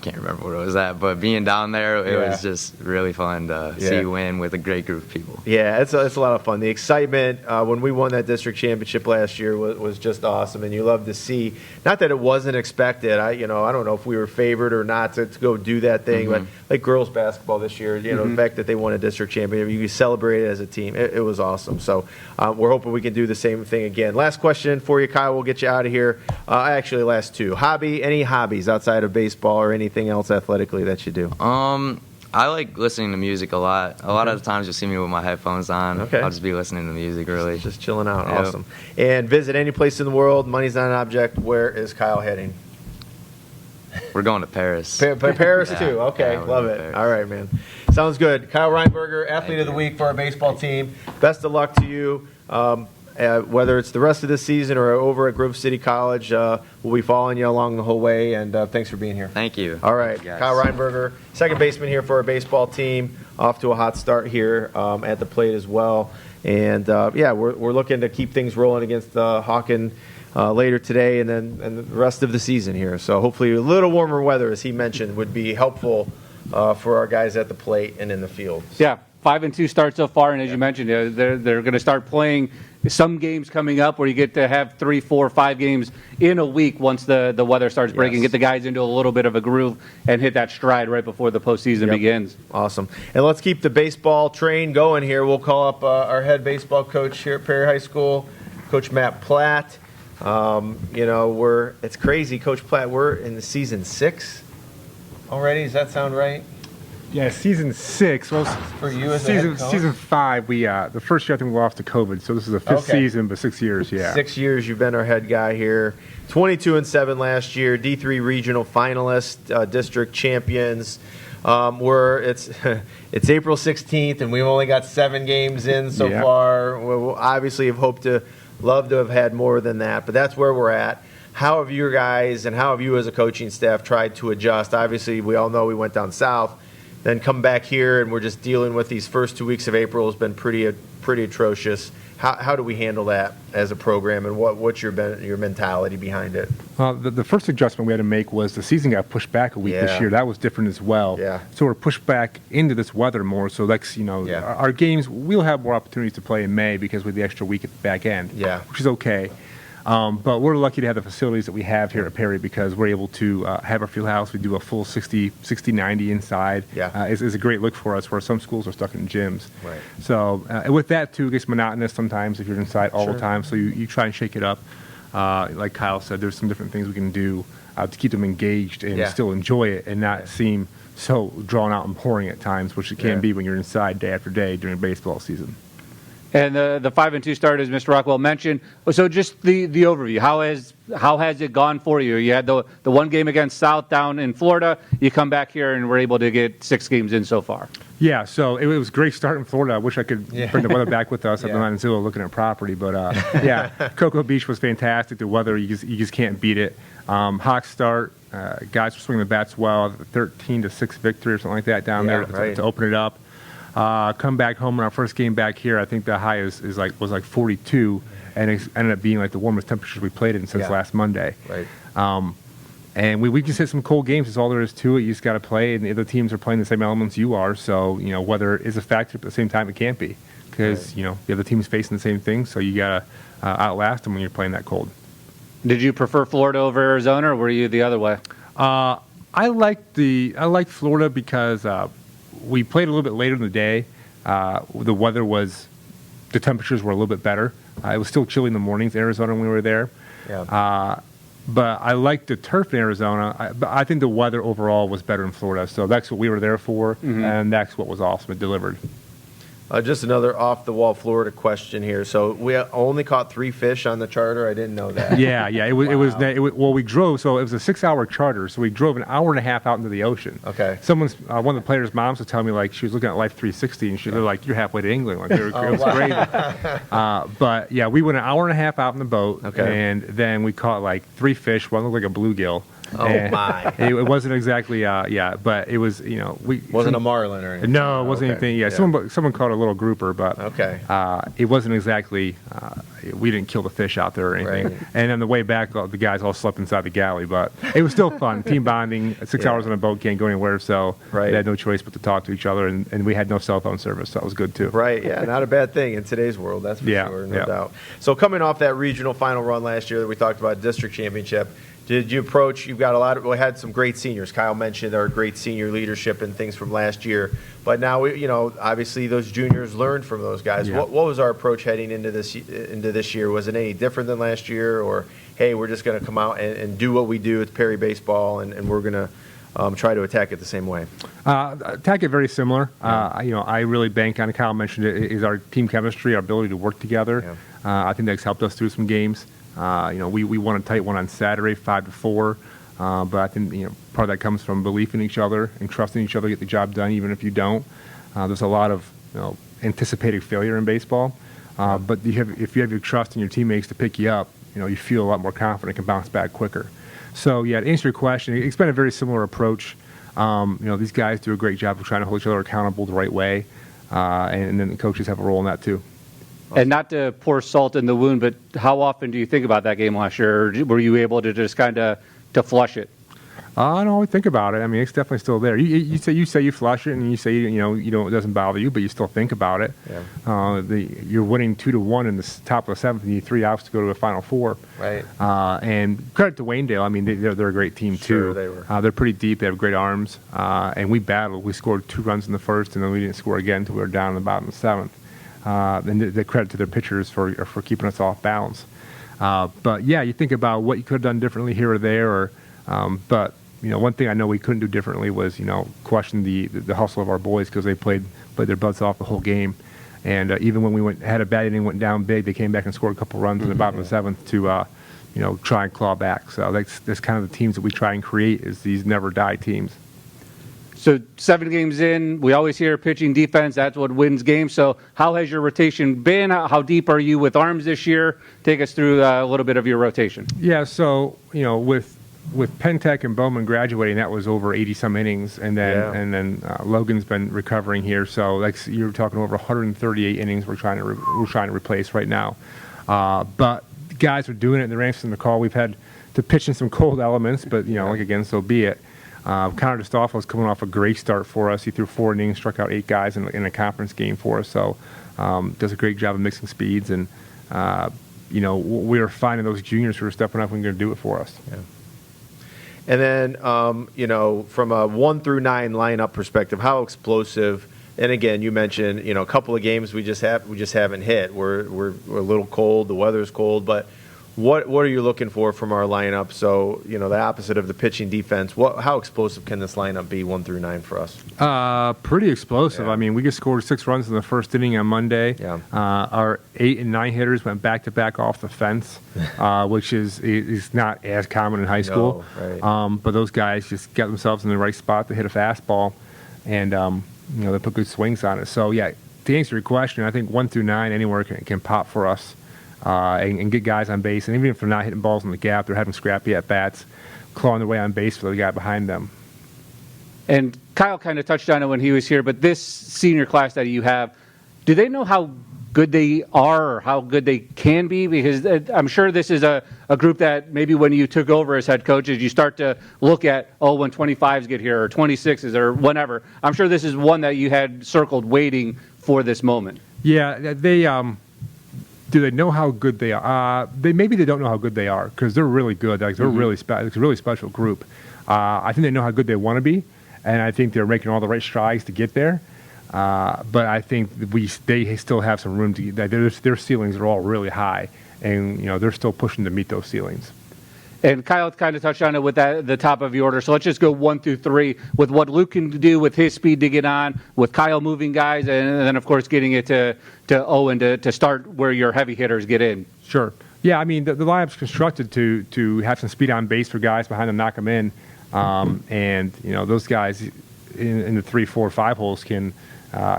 Can't remember where it was at, but being down there, it was just really fun to see you win with a great group of people. Yeah, it's a lot of fun. The excitement when we won that district championship last year was just awesome, and you love to see. Not that it wasn't expected. I don't know if we were favored or not to go do that thing, but like girls basketball this year, the fact that they won a district championship, you celebrate it as a team. It was awesome. So we're hoping we can do the same thing again. Last question for you, Kyle. We'll get you out of here. Actually, last two. Any hobbies outside of baseball or anything else athletically that you do? I like listening to music a lot. A lot of the times you'll see me with my headphones on. Okay. I'll just be listening to music, really. Just chilling out. Yep. Awesome. And visit any place in the world. Money's not an object. Where is Kyle heading? We're going to Paris. Paris Yeah. too. Okay, Yeah, we're love going it. to Paris. All right, man. Sounds good. Kyle Reinberger, Athlete Thank of the you. Week for our baseball team. Best of luck to you. Whether it's the rest of the season or over at Grove City College, we'll be following you along the whole way. And thanks for being here. Thank you. All right, Thank you, guys. Kyle Reinberger, second baseman here for our baseball team, off to a hot start here at the plate as well. And we're looking to keep things rolling against Hawken later today and the rest of the season here. So hopefully a little warmer weather, as he mentioned, would be helpful for our guys at the plate and in the field. Yeah, 5-2 start so far, and as you mentioned, they're going to start playing some games coming up where you get to have 3, 4, 5 games in a week once the weather starts breaking. Yes. Get the guys into a little bit of a groove and hit that stride right before the postseason Yep. begins. Awesome. And let's keep the baseball train going here. We'll call up our head baseball coach here at Perry High School, Coach Matt Platt. It's crazy, Coach Platt. We're in the season 6 already. Does that sound right? Yeah, season 6. Well, For you as a head coach? season 5. The first year I think we lost to COVID, so this is the 5th Okay. season, but 6 years. Yeah. 6 years you've been our head guy here. 22-7 last year. D3 regional finalist, district champions. It's April 16th, and we've only got 7 games in so Yeah. far. We'll obviously have loved to have had more than that, but that's where we're at. How have you guys and how have you as a coaching staff tried to adjust? Obviously, we all know we went down south, then come back here, and we're just dealing with these first 2 weeks of April has been pretty atrocious. How do we handle that as a program, and what's your mentality behind it? The first adjustment we had to make was the season got pushed back a week Yeah. this year. That was different as well. Yeah. So we're pushed back into this weather more. So Yeah. our games, we'll have more opportunities to play in May because with the extra week at the back end. Yeah. Which is okay. But we're lucky to have the facilities that we have here at Perry because we're able to have our field house. We do a full 60-90 inside. Yeah. It's a great look for us where some schools are stuck in gyms. Right. So with that, too, it gets monotonous sometimes if you're inside all Sure. the time. So you try and shake it up. Like Kyle said, there's some different things we can do to keep them engaged and Yeah. still enjoy it and not seem so drawn out and boring at times, which it can Yeah. be when you're inside day after day during baseball season. And the 5-2 start, as Mr. Rockwell mentioned. So just the overview. How has it gone for you? You had the one game against South down in Florida. You come back here and we're able to get 6 games in so far. Yeah, so it was a great start in Florida. I wish I could Yeah. bring the weather back with us. I've been Yeah. on Zillow looking at property, but yeah, Cocoa Beach was fantastic. The weather, you just can't beat it. Hawk start, guys were swinging the bats well. 13-6 victory or something like that down Yeah, there right. to open it up. Come back home in our first game back here. I think the high was like 42, and it ended up being like the warmest temperatures we played in since Yeah. last Monday. Right. And we just hit some cold games. That's all there is to it. You just got to play, and the other teams are playing the same elements you are. So weather is a factor, but at the same time, it can't be because the other team's facing the same thing. So you got to outlast them when you're playing that cold. Did you prefer Florida over Arizona, or were you the other way? I liked Florida because we played a little bit later in the day. The weather the temperatures were a little bit better. It was still chilly in the mornings in Arizona when we were there. Yeah. But I liked the turf in Arizona. But I think the weather overall was better in Florida. So that's what we were there for, and that's what was awesome. It delivered. Just another off-the-wall Florida question here. So we only caught 3 fish on the charter. I didn't know that. Yeah. Well, we drove, so it was a 6-hour charter. So we drove an hour and a half out into the ocean. Okay. One of the players' moms was telling me like she was looking at Life 360, and they're like, "You're halfway to England." Like it was crazy. But yeah, we went an hour and a half out in the boat, and then we caught like 3 fish. One looked like a bluegill. Oh my! It wasn't exactly, but it was, Wasn't a marlin or anything. No, it wasn't anything. Yeah, someone caught a little grouper, but it wasn't exactly. We didn't kill the fish out there or anything. Right. And on the way back, the guys all slept inside the galley, but it was still fun. Team bonding. 6 hours on a boat, can't go anywhere, so they had no choice but to talk to each other, and we had no cell phone service, so that was good too. Right, yeah, not a bad thing in today's world, that's for sure, no doubt. So coming off that regional final run last year that we talked about, district championship, did you approach, you've got we had some great seniors. Kyle mentioned our great senior leadership and things from last year. But now, obviously those juniors learned from those guys. Yeah. What was our approach heading into this year? Was it any different than last year? Or, hey, we're just going to come out and do what we do with Perry baseball, and we're going to try to attack it the same way? Attack it very similar. I really bank on, Kyle mentioned it, is our team chemistry, our ability to work together. I think that's helped us through some games. We won a tight one on Saturday, 5-4. But I think part of that comes from belief in each other and trusting each other to get the job done, even if you don't. There's a lot of anticipated failure in baseball, but if you have your trust in your teammates to pick you up, you feel a lot more confident, can bounce back quicker. So yeah, to answer your question, it's been a very similar approach. These guys do a great job of trying to hold each other accountable the right way, and then the coaches have a role in that too. And not to pour salt in the wound, but how often do you think about that game last year? Or were you able to just kind of to flush it? No, I think about it. I mean, it's definitely still there. You say you flush it, and you say you don't, it doesn't bother you, but you still think about it. Yeah. You're winning 2-1 in the top of the 7th, and you need 3 outs to go to the Final Four. Right. And credit to Waynedale. I mean, they're a great team too. Sure, they were. They're pretty deep. They have great arms, and we battled. We scored 2 runs in the first, and then we didn't score again until we were down in the bottom of the 7th. And the credit to their pitchers for keeping us off balance. But yeah, you think about what you could have done differently here or there, but one thing I know we couldn't do differently was question the hustle of our boys, because they played their butts off the whole game, and even when we had a bad inning, went down big, they came back and scored a couple runs in the bottom of the 7th to try and claw back. So that's kind of the teams that we try and create, is these never die teams. So 7 games in, we always hear pitching defense, that's what wins games. So how has your rotation been? How deep are you with arms this year? Take us through a little bit of your rotation. Yeah, so with Pentek and Bowman graduating, that was over 80-some innings, and then Logan's been recovering here. So you're talking over 138 innings we're trying to replace right now. But guys are doing it in the ranks in the call. We've had to pitch in some cold elements, but again, so be it. Connor DeStoffel coming off a great start for us. He threw 4 innings, struck out 8 guys in a conference game for us. So does a great job of mixing speeds, and we are finding those juniors who are stepping up and going to do it for us. Yeah. And then from a 1 through 9 lineup perspective, how explosive? And again, you mentioned a couple of games we just haven't hit. We're a little cold. The weather's cold, but what are you looking for from our lineup? So the opposite of the pitching defense. How explosive can this lineup be 1 through 9 for us? Pretty explosive. Yeah. I mean, we just scored 6 runs in the first inning on Monday. Yeah. Our 8 and 9 hitters went back to back off the fence, which is not as common in high school. No, right. But those guys just got themselves in the right spot to hit a fastball, and they put good swings on it. So yeah, to answer your question, I think 1 through 9 anywhere can pop for us. And get guys on base. And even if they're not hitting balls in the gap, they're having scrappy at-bats, clawing their way on base for the guy behind them. And Kyle kind of touched on it when he was here, but this senior class that you have, do they know how good they are or how good they can be? Because I'm sure this is a group that maybe when you took over as head coaches, you start to look at, when 25s get here or 26s or whatever. I'm sure this is one that you had circled waiting for this moment. Yeah, they do they know how good they are? They don't know how good they are, because they're really good. They're really it's a really special group. I think they know how good they want to be, and I think they're making all the right strides to get there. But I think they still have some room to get. Their ceilings are all really high, and they're still pushing to meet those ceilings. And Kyle kind of touched on it with the top of the order. So let's just go 1 through 3 with what Luke can do with his speed to get on, with Kyle moving guys, and then, of course, getting it to Owen to start where your heavy hitters get in. Sure. Yeah, I mean, the lineup's constructed to have some speed on base for guys behind them, knock them in. And, those guys in the 3, 4, 5 holes can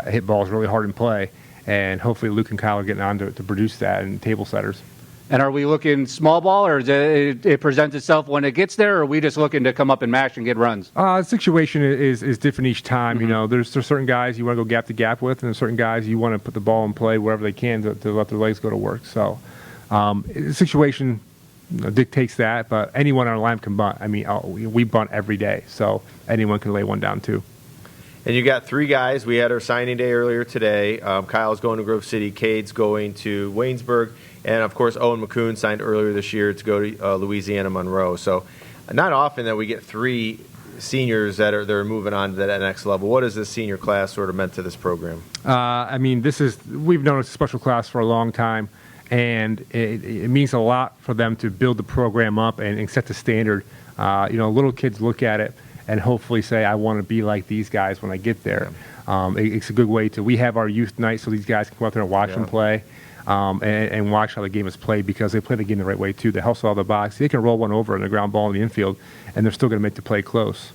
hit balls really hard in play. And hopefully Luke and Kyle are getting on to produce that and table setters. And are we looking small ball, or it presents itself when it gets there, or are we just looking to come up and mash and get runs? The situation is different each time. There's certain guys you want to go gap to gap with, and there's certain guys you want to put the ball in play wherever they can to let their legs go to work. So the situation dictates that, but anyone on our line can bunt. I mean, we bunt every day, so anyone can lay one down too. And you got 3 guys. We had our signing day earlier today. Kyle's going to Grove City. Cade's going to Waynesburg. And, of course, Owen McCoon signed earlier this year to go to Louisiana Monroe. So not often that we get 3 seniors that are moving on to that next level. What has this senior class sort of meant to this program? I mean, we've known it's a special class for a long time, and it means a lot for them to build the program up and set the standard. Little kids look at it and hopefully say, I want to be like these guys when I get there. It's a good way we have our youth night so these guys can go out there and watch them play and watch how the game is played, because they play the game the right way too. They hustle out of the box. They can roll one over in the ground ball in the infield, and they're still going to make the play close.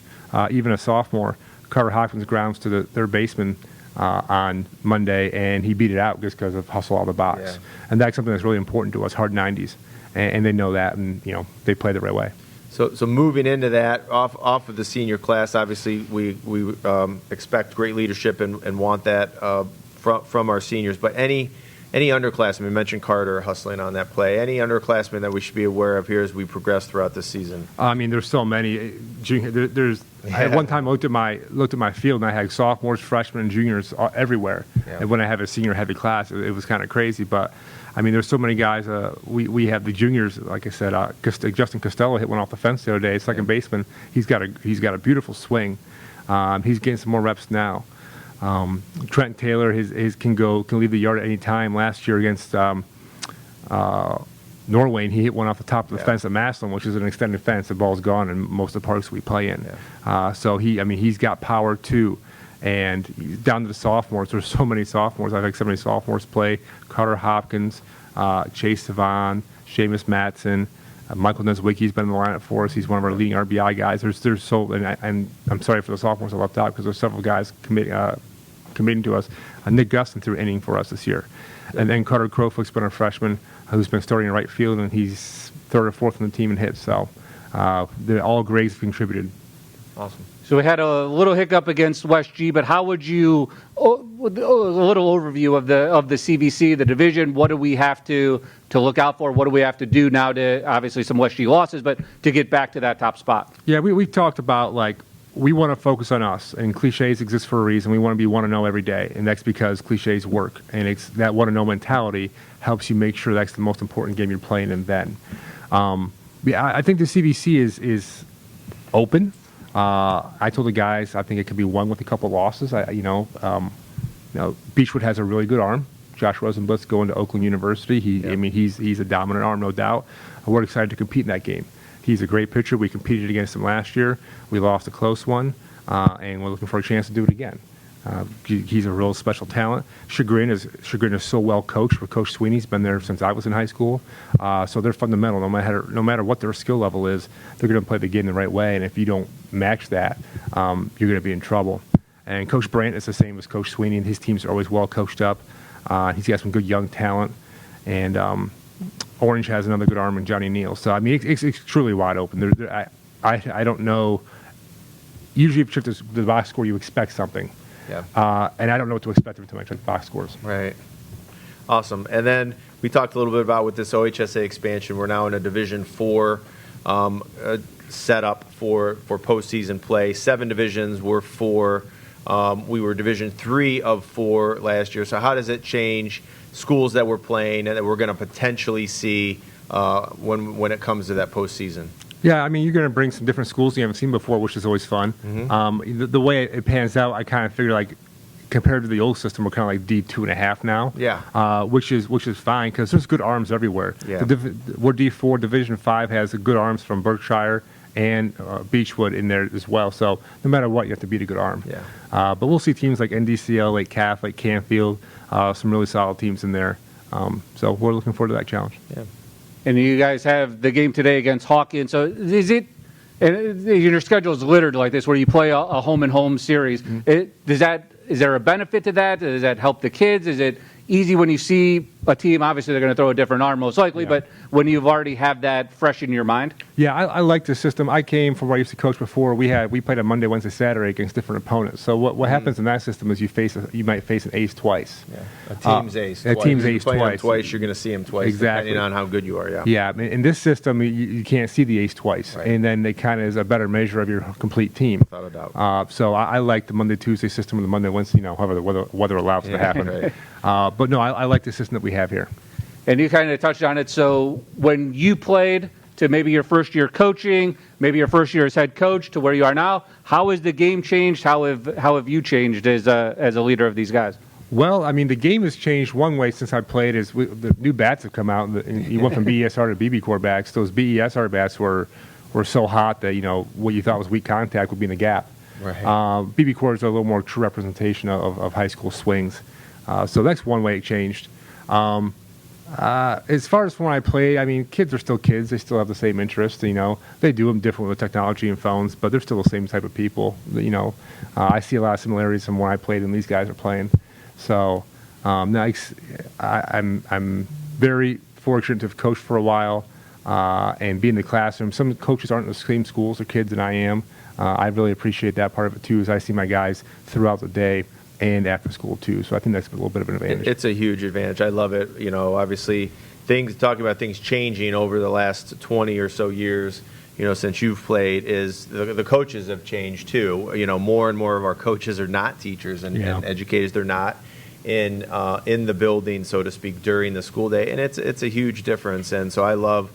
Even a sophomore, Carter Hopkins, grounds to the third baseman on Monday, and he beat it out just because of hustle out of the box. Yeah. And that's something that's really important to us, hard 90s. And they know that, and they play the right way. So moving into that, off of the senior class, obviously we expect great leadership and want that from our seniors. But any underclassmen, we mentioned Carter hustling on that play, any underclassmen that we should be aware of here as we progress throughout the season? I mean, there's so many. At one time I looked at my field, and I had sophomores, freshmen, and juniors everywhere. Yeah. And when I have a senior heavy class, it was kind of crazy. But I mean, there's so many guys. We have the juniors, like I said. Justin Costello hit one off the fence the other day. Second baseman. He's got a beautiful swing. He's getting some more reps now. Trent Taylor can leave the yard at any time. Last year against Norway, he hit one off the top of the fence at Massillon, which is an extended fence. The ball's gone in most of the parks we play in. Yeah. So he's got power too. And down to the sophomores, there's so many sophomores. I've had so many sophomores play. Carter Hopkins, Chase Savon, Seamus Matson, Michael Neswicki's been in the lineup for us. He's one of our leading RBI guys. And I'm sorry for the sophomores I left out, because there's several guys committing to us. Nick Gustin threw an inning for us this year. And then Carter Crowfoot's been a freshman who's been starting in right field, and he's 3rd or 4th on the team in hits. So all grades contributed. Awesome. So we had a little hiccup against West G, but how would you, a little overview of the CVC, the division? What do we have to look out for? What do we have to do now to, obviously some West G losses, but to get back to that top spot? Yeah, we've talked about, we want to focus on us, and cliches exist for a reason. We want to be want-to-know every day, and that's because cliches work. And it's that want-to-know mentality helps you make sure that's the most important game you're playing in then. I think the CVC is open. I told the guys I think it could be won with a couple losses. Beechwood has a really good arm. Josh Rosenblitz going to Oakland University. He's a dominant arm, no doubt. We're excited to compete in that game. He's a great pitcher. We competed against him last year. We lost a close one, and we're looking for a chance to do it again. He's a real special talent. Chagrin is so well coached. Coach Sweeney's been there since I was in high school, so they're fundamental. No matter what their skill level is, they're going to play the game the right way. And if you don't match that, you're going to be in trouble. And Coach Brandt is the same as Coach Sweeney, and his teams are always well coached up. He's got some good young talent, and Orange has another good arm in Johnny Neal. So it's truly wide open. I don't know. Usually, if you check the box score, you expect something. Yeah. And I don't know what to expect every time I check the box scores. Right. Awesome. And then we talked a little bit about with this OHSA expansion, we're now in a Division IV setup for postseason play. 7 divisions were 4. We were Division III of 4 last year. So how does it change schools that we're playing and that we're going to potentially see when it comes to that postseason? Yeah, you're going to bring some different schools you haven't seen before, which is always fun. Mm-hmm. The way it pans out, I kind of figure compared to the old system, we're kind of like D2.5 now. Yeah. Which is fine because there's good arms everywhere. Yeah. We're D4. Division 5 has good arms from Berkshire and Beechwood in there as well. So no matter what, you have to beat a good arm. Yeah. But we'll see teams like NDCL, like CAF, like Canfield, some really solid teams in there. So we're looking forward to that challenge. Yeah. And you guys have the game today against Hawkins. So is it, and your schedule is littered like this, where you play a home and home series? Is there a benefit to that? Does that help the kids? Is it easy when you see a team? Obviously, they're going to throw a different arm, most likely. Yeah. But when you've already have that fresh in your mind. Yeah, I like the system. I came from where I used to coach before. We played on Monday, Wednesday, Saturday against different opponents. So what happens in that system is you might face an ace twice. Yeah. A team's ace. A twice. team's If you ace play 'em twice. twice, you're going to see him twice, Exactly. depending on how good you are. Yeah. Yeah, in this system, you can't see the ace twice, Right. and then it kind of is a better measure of your complete team. Without a doubt. So I like the Monday, Tuesday system and the Monday, Wednesday, however the weather allows it to happen. Right. But no, I like the system that we have here. And you kind of touched on it. So when you played to maybe your first year coaching, maybe your first year as head coach to where you are now, how has the game changed? How have you changed as a leader of these guys? Well, I mean, the game has changed one way since I played is the new bats have come out. And you went from BESR to BB Core bats. Those BESR bats were so hot that, what you thought was weak contact would be in the gap. Right. BB Cores are a little more true representation of high school swings. So that's one way it changed. As far as when I play, I mean, kids are still kids. They still have the same interests. They do them different with technology and phones, but they're still the same type of people. I see a lot of similarities from when I played and these guys are playing. So nice. I'm very fortunate to have coached for a while and be in the classroom. Some coaches aren't in the same schools or kids than I am. I really appreciate that part of it too, as I see my guys throughout the day and after school too. So I think that's a little bit of an advantage. It's a huge advantage. I love it. Obviously, talking about things changing over the last 20 or so years, since you've played, is the coaches have changed too. More and more of our coaches are not teachers and educators. They're not in the building, so to speak, during the school day, and it's a huge difference. And so I love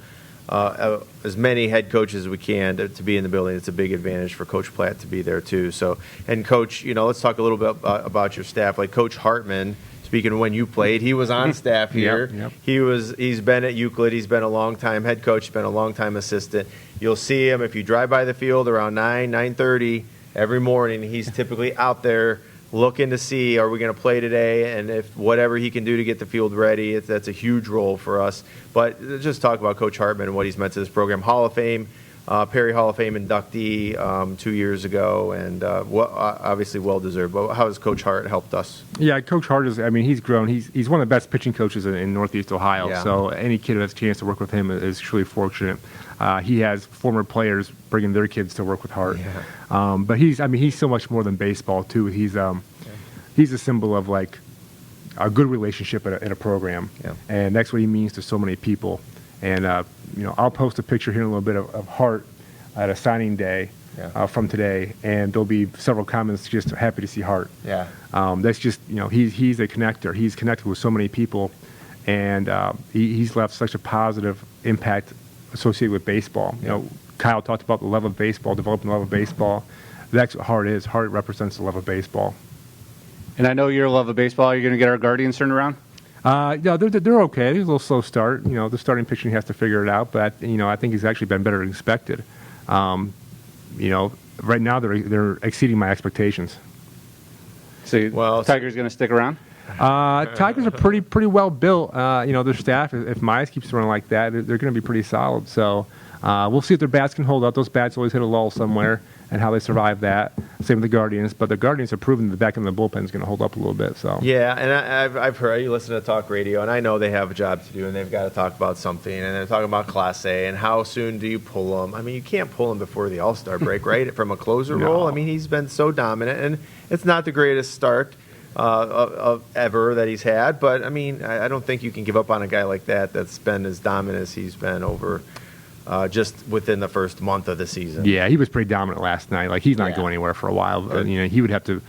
as many head coaches as we can to be in the building. It's a big advantage for Coach Platt to be there too. So, and Coach, let's talk a little bit about your staff. Like Coach Hartman, speaking of when you played, he was on staff here. Yep. He's been at Euclid. He's been a long time head coach. He's been a long time assistant. You'll see him if you drive by the field around 9:30 every morning. He's typically out there looking to see, are we going to play today, and if whatever he can do to get the field ready. That's a huge role for us. But just talk about Coach Hartman and what he's meant to this program. Hall of Fame, Perry Hall of Fame inductee 2 years ago, and obviously well-deserved. But how has Coach Hart helped us? Yeah, Coach Hart he's grown. He's one of the best pitching coaches in Northeast Ohio. Yeah. So any kid who has a chance to work with him is truly fortunate. He has former players bringing their kids to work with Hart. Yeah. But he's so much more than baseball too. He's a symbol of like a good relationship in a program, and that's what he means to so many people. And I'll post a picture here in a little bit of Hart at a signing day from today, and there'll be several comments just happy to see Hart. Yeah. That's just he's a connector. He's connected with so many people, and he's left such a positive impact associated with baseball. Kyle talked about the love of baseball, developing the love of baseball. That's what Hart is. Hart represents the love of baseball. And I know your love of baseball. Are you going to get our Guardians turned around? Yeah, they're okay. They're a little slow start. The starting pitching has to figure it out, but I think he's actually been better than expected. Right now they're exceeding my expectations. So Tiger's going to stick around? Tigers are pretty well built. Their staff, if Mize keeps running like that, they're going to be pretty solid. So we'll see if their bats can hold up. Those bats always hit a lull somewhere, and how they survive that. Same with the Guardians, but the Guardians have proven the back end of the bullpen is going to hold up a little bit. So yeah, and I've heard, you listen to talk radio, and I know they have a job to do, and they've got to talk about something, and they're talking about Class A, and how soon do you pull them? I mean, you can't pull them before the All-Star break, right? From a closer role. I mean, he's been so dominant, and it's not the greatest start of ever that he's had, but I mean, I don't think you can give up on a guy like that that's been as dominant as he's been over just within the first month of the season. Yeah, he was pretty dominant last night. Like he's not going anywhere for a while. He would have to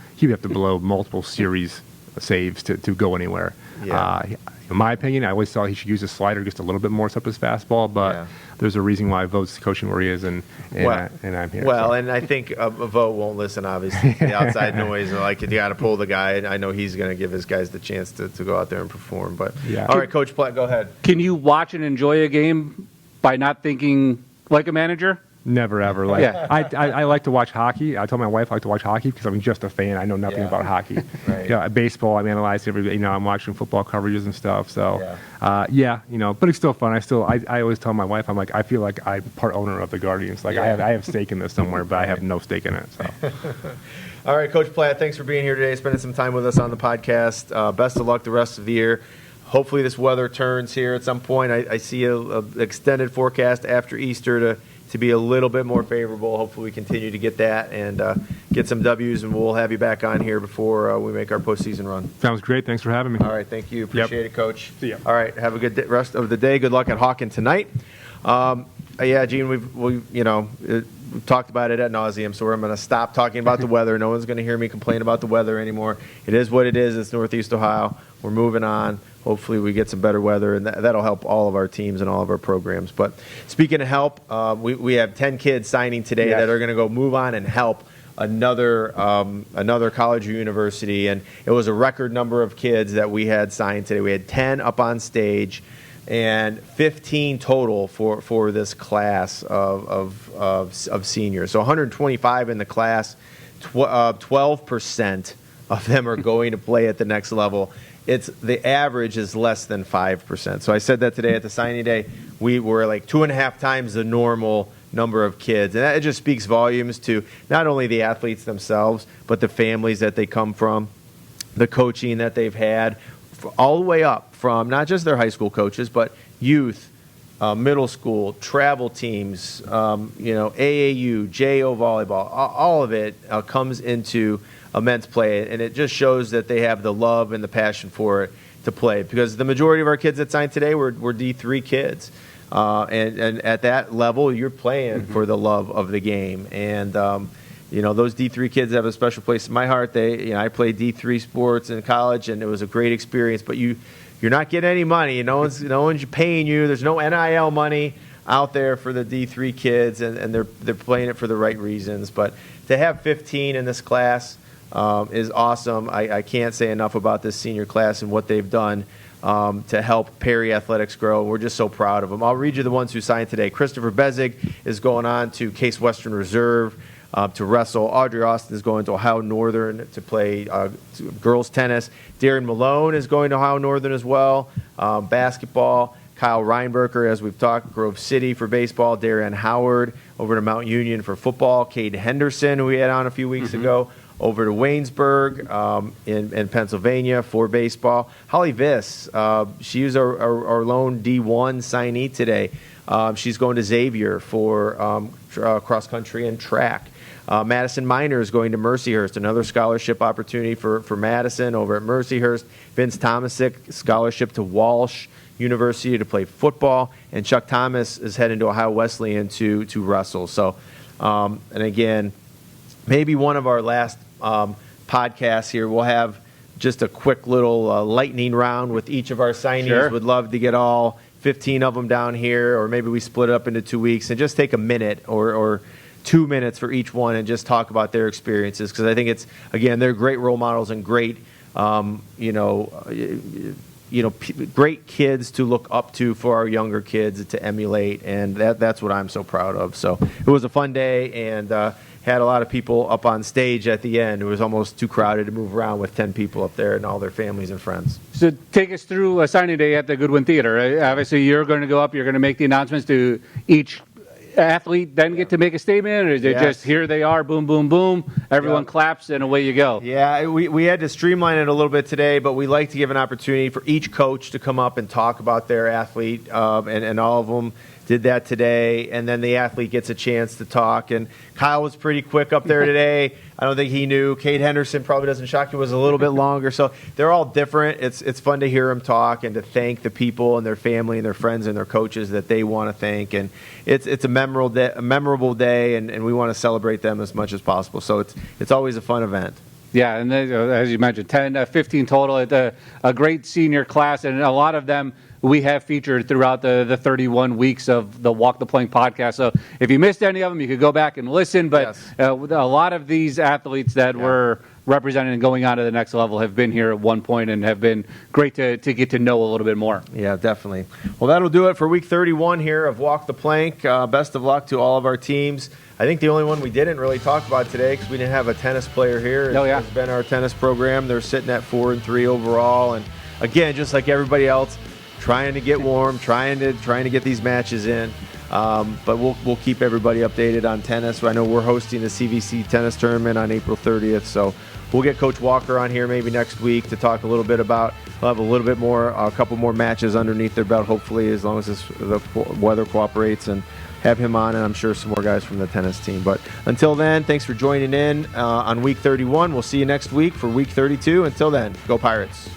blow multiple series saves to go anywhere. Yeah. In my opinion, I always thought he should use his slider just a little bit more to up his fastball, but Yeah. there's a reason why Vote's coaching where he is, and I'm here. Well, so. and I think Vogt won't listen, obviously, to the outside noise. Like, you got to pull the guy, and I know he's going to give his guys the chance to go out there and perform. But Yeah. all right, Coach Platt, go ahead. Can you watch and enjoy a game by not thinking like a manager? Never ever. Like Yeah. I like to watch hockey. I told my wife I like to watch hockey because I'm just a fan. I know nothing Yeah. about hockey. Right. Yeah, baseball. I'm analyzing I'm watching football coverages and stuff. So, Yeah. but it's still fun. I always tell my wife, I'm like, I feel like I'm part owner of the Guardians. Like Yeah. I have stake in this somewhere, but I have no stake in it. So. All right, Coach Platt, thanks for being here today, spending some time with us on the podcast. Best of luck the rest of the year. Hopefully this weather turns here at some point. I see a extended forecast after Easter to be a little bit more favorable. Hopefully we continue to get that and get some W's, and we'll have you back on here before we make our postseason run. Sounds great. Thanks for having me. All right, thank you. Appreciate it, Coach. See ya. All right, have a good rest of the day. Good luck at Hawken tonight. Yeah, Gene, we've talked about it ad nauseum, so I'm going to stop talking about the weather. No one's going to hear me complain about the weather anymore. It is what it is. It's Northeast Ohio. We're moving on. Hopefully we get some better weather, and that'll help all of our teams and all of our programs. But speaking of help, we have 10 kids signing today that are going to go move on and help another college or university. And it was a record number of kids that we had signed today. We had 10 up on stage and 15 total for this class of seniors. So 125 in the class, 12% of them are going to play at the next level. The average is less than 5%. So I said that today at the signing day. We were like 2.5 times the normal number of kids. And that just speaks volumes to not only the athletes themselves, but the families that they come from, the coaching that they've had, all the way up from not just their high school coaches, but youth, middle school, travel teams, AAU, JO volleyball, all of it comes into immense play, and it just shows that they have the love and the passion for it to play. Because the majority of our kids that signed today were D3 kids, and at that level, you're playing for the love of the game. And those D3 kids have a special place in my heart. I played D3 sports in college, and it was a great experience. But you're not getting any money. No one's paying you. There's no NIL money out there for the D3 kids, and they're playing it for the right reasons. But to have 15 in this class is awesome. I can't say enough about this senior class and what they've done to help Perry Athletics grow. We're just so proud of them. I'll read you the ones who signed today. Christopher Bezig is going on to Case Western Reserve to wrestle. Audrey Austin is going to Ohio Northern to play girls tennis. Darren Malone is going to Ohio Northern as well. Basketball. Kyle Reinberger, as we've talked, Grove City for baseball. Darian Howard over to Mount Union for football. Cade Henderson, who we had on a few weeks ago, over to Waynesburg in Pennsylvania for baseball. Holly Viss, she was our lone D1 signee today. She's going to Xavier for cross country and track. Madison Miner is going to Mercyhurst, another scholarship opportunity for Madison over at Mercyhurst. Vince Tomasic, scholarship to Walsh University to play football, and Chuck Thomas is heading to Ohio Wesleyan to wrestle. So, and again, maybe one of our last podcasts here, we'll have just a quick little lightning round with each of our signees. Sure. Would love to get all 15 of them down here, or maybe we split it up into 2 weeks and just take a minute or 2 minutes for each one and just talk about their experiences, because I think they're great role models and great great kids to look up to for our younger kids to emulate, and that's what I'm so proud of. So it was a fun day, and had a lot of people up on stage at the end. It was almost too crowded to move around with 10 people up there and all their families and friends. So take us through a signing day at the Goodwin Theater. Obviously, you're going to go up, you're going to make the announcements. To each athlete then get to make a statement, or is it just here they are, boom, boom, boom, everyone claps, and away you go? Yeah, we had to streamline it a little bit today, but we like to give an opportunity for each coach to come up and talk about their athlete, and all of them did that today, and then the athlete gets a chance to talk. And Kyle was pretty quick up there today. I don't think he knew. Cade Henderson probably doesn't shock you, was a little bit longer. So they're all different. It's fun to hear them talk and to thank the people and their family and their friends and their coaches that they want to thank. And it's a memorable day, and we want to celebrate them as much as possible. So it's always a fun event. Yeah, and then, as you mentioned, 10, 15 total. A great senior class, and a lot of them we have featured throughout the 31 weeks of the Walk the Plank podcast. So if you missed any of them, you could go back and listen. But Yes. a lot of these athletes that were represented and going on to the next level have been here at one point and have been great to get to know a little bit more. Yeah, definitely. Well, that'll do it for week 31 here of Walk the Plank. Best of luck to all of our teams. I think the only one we didn't really talk about today, because we didn't have a tennis player here, Oh, yeah. has been our tennis program. They're sitting at 4-3 overall, and again, just like everybody else, trying to get warm, trying to get these matches in. But we'll keep everybody updated on tennis. I know we're hosting the CVC tennis tournament on April 30th, so we'll get Coach Walker on here maybe next week to talk a little bit about. We'll have a little bit more, a couple more matches underneath their belt, hopefully, as long as the weather cooperates, and have him on, and I'm sure some more guys from the tennis team. But until then, thanks for joining in on week 31. We'll see you next week for week 32. Until then, go Pirates.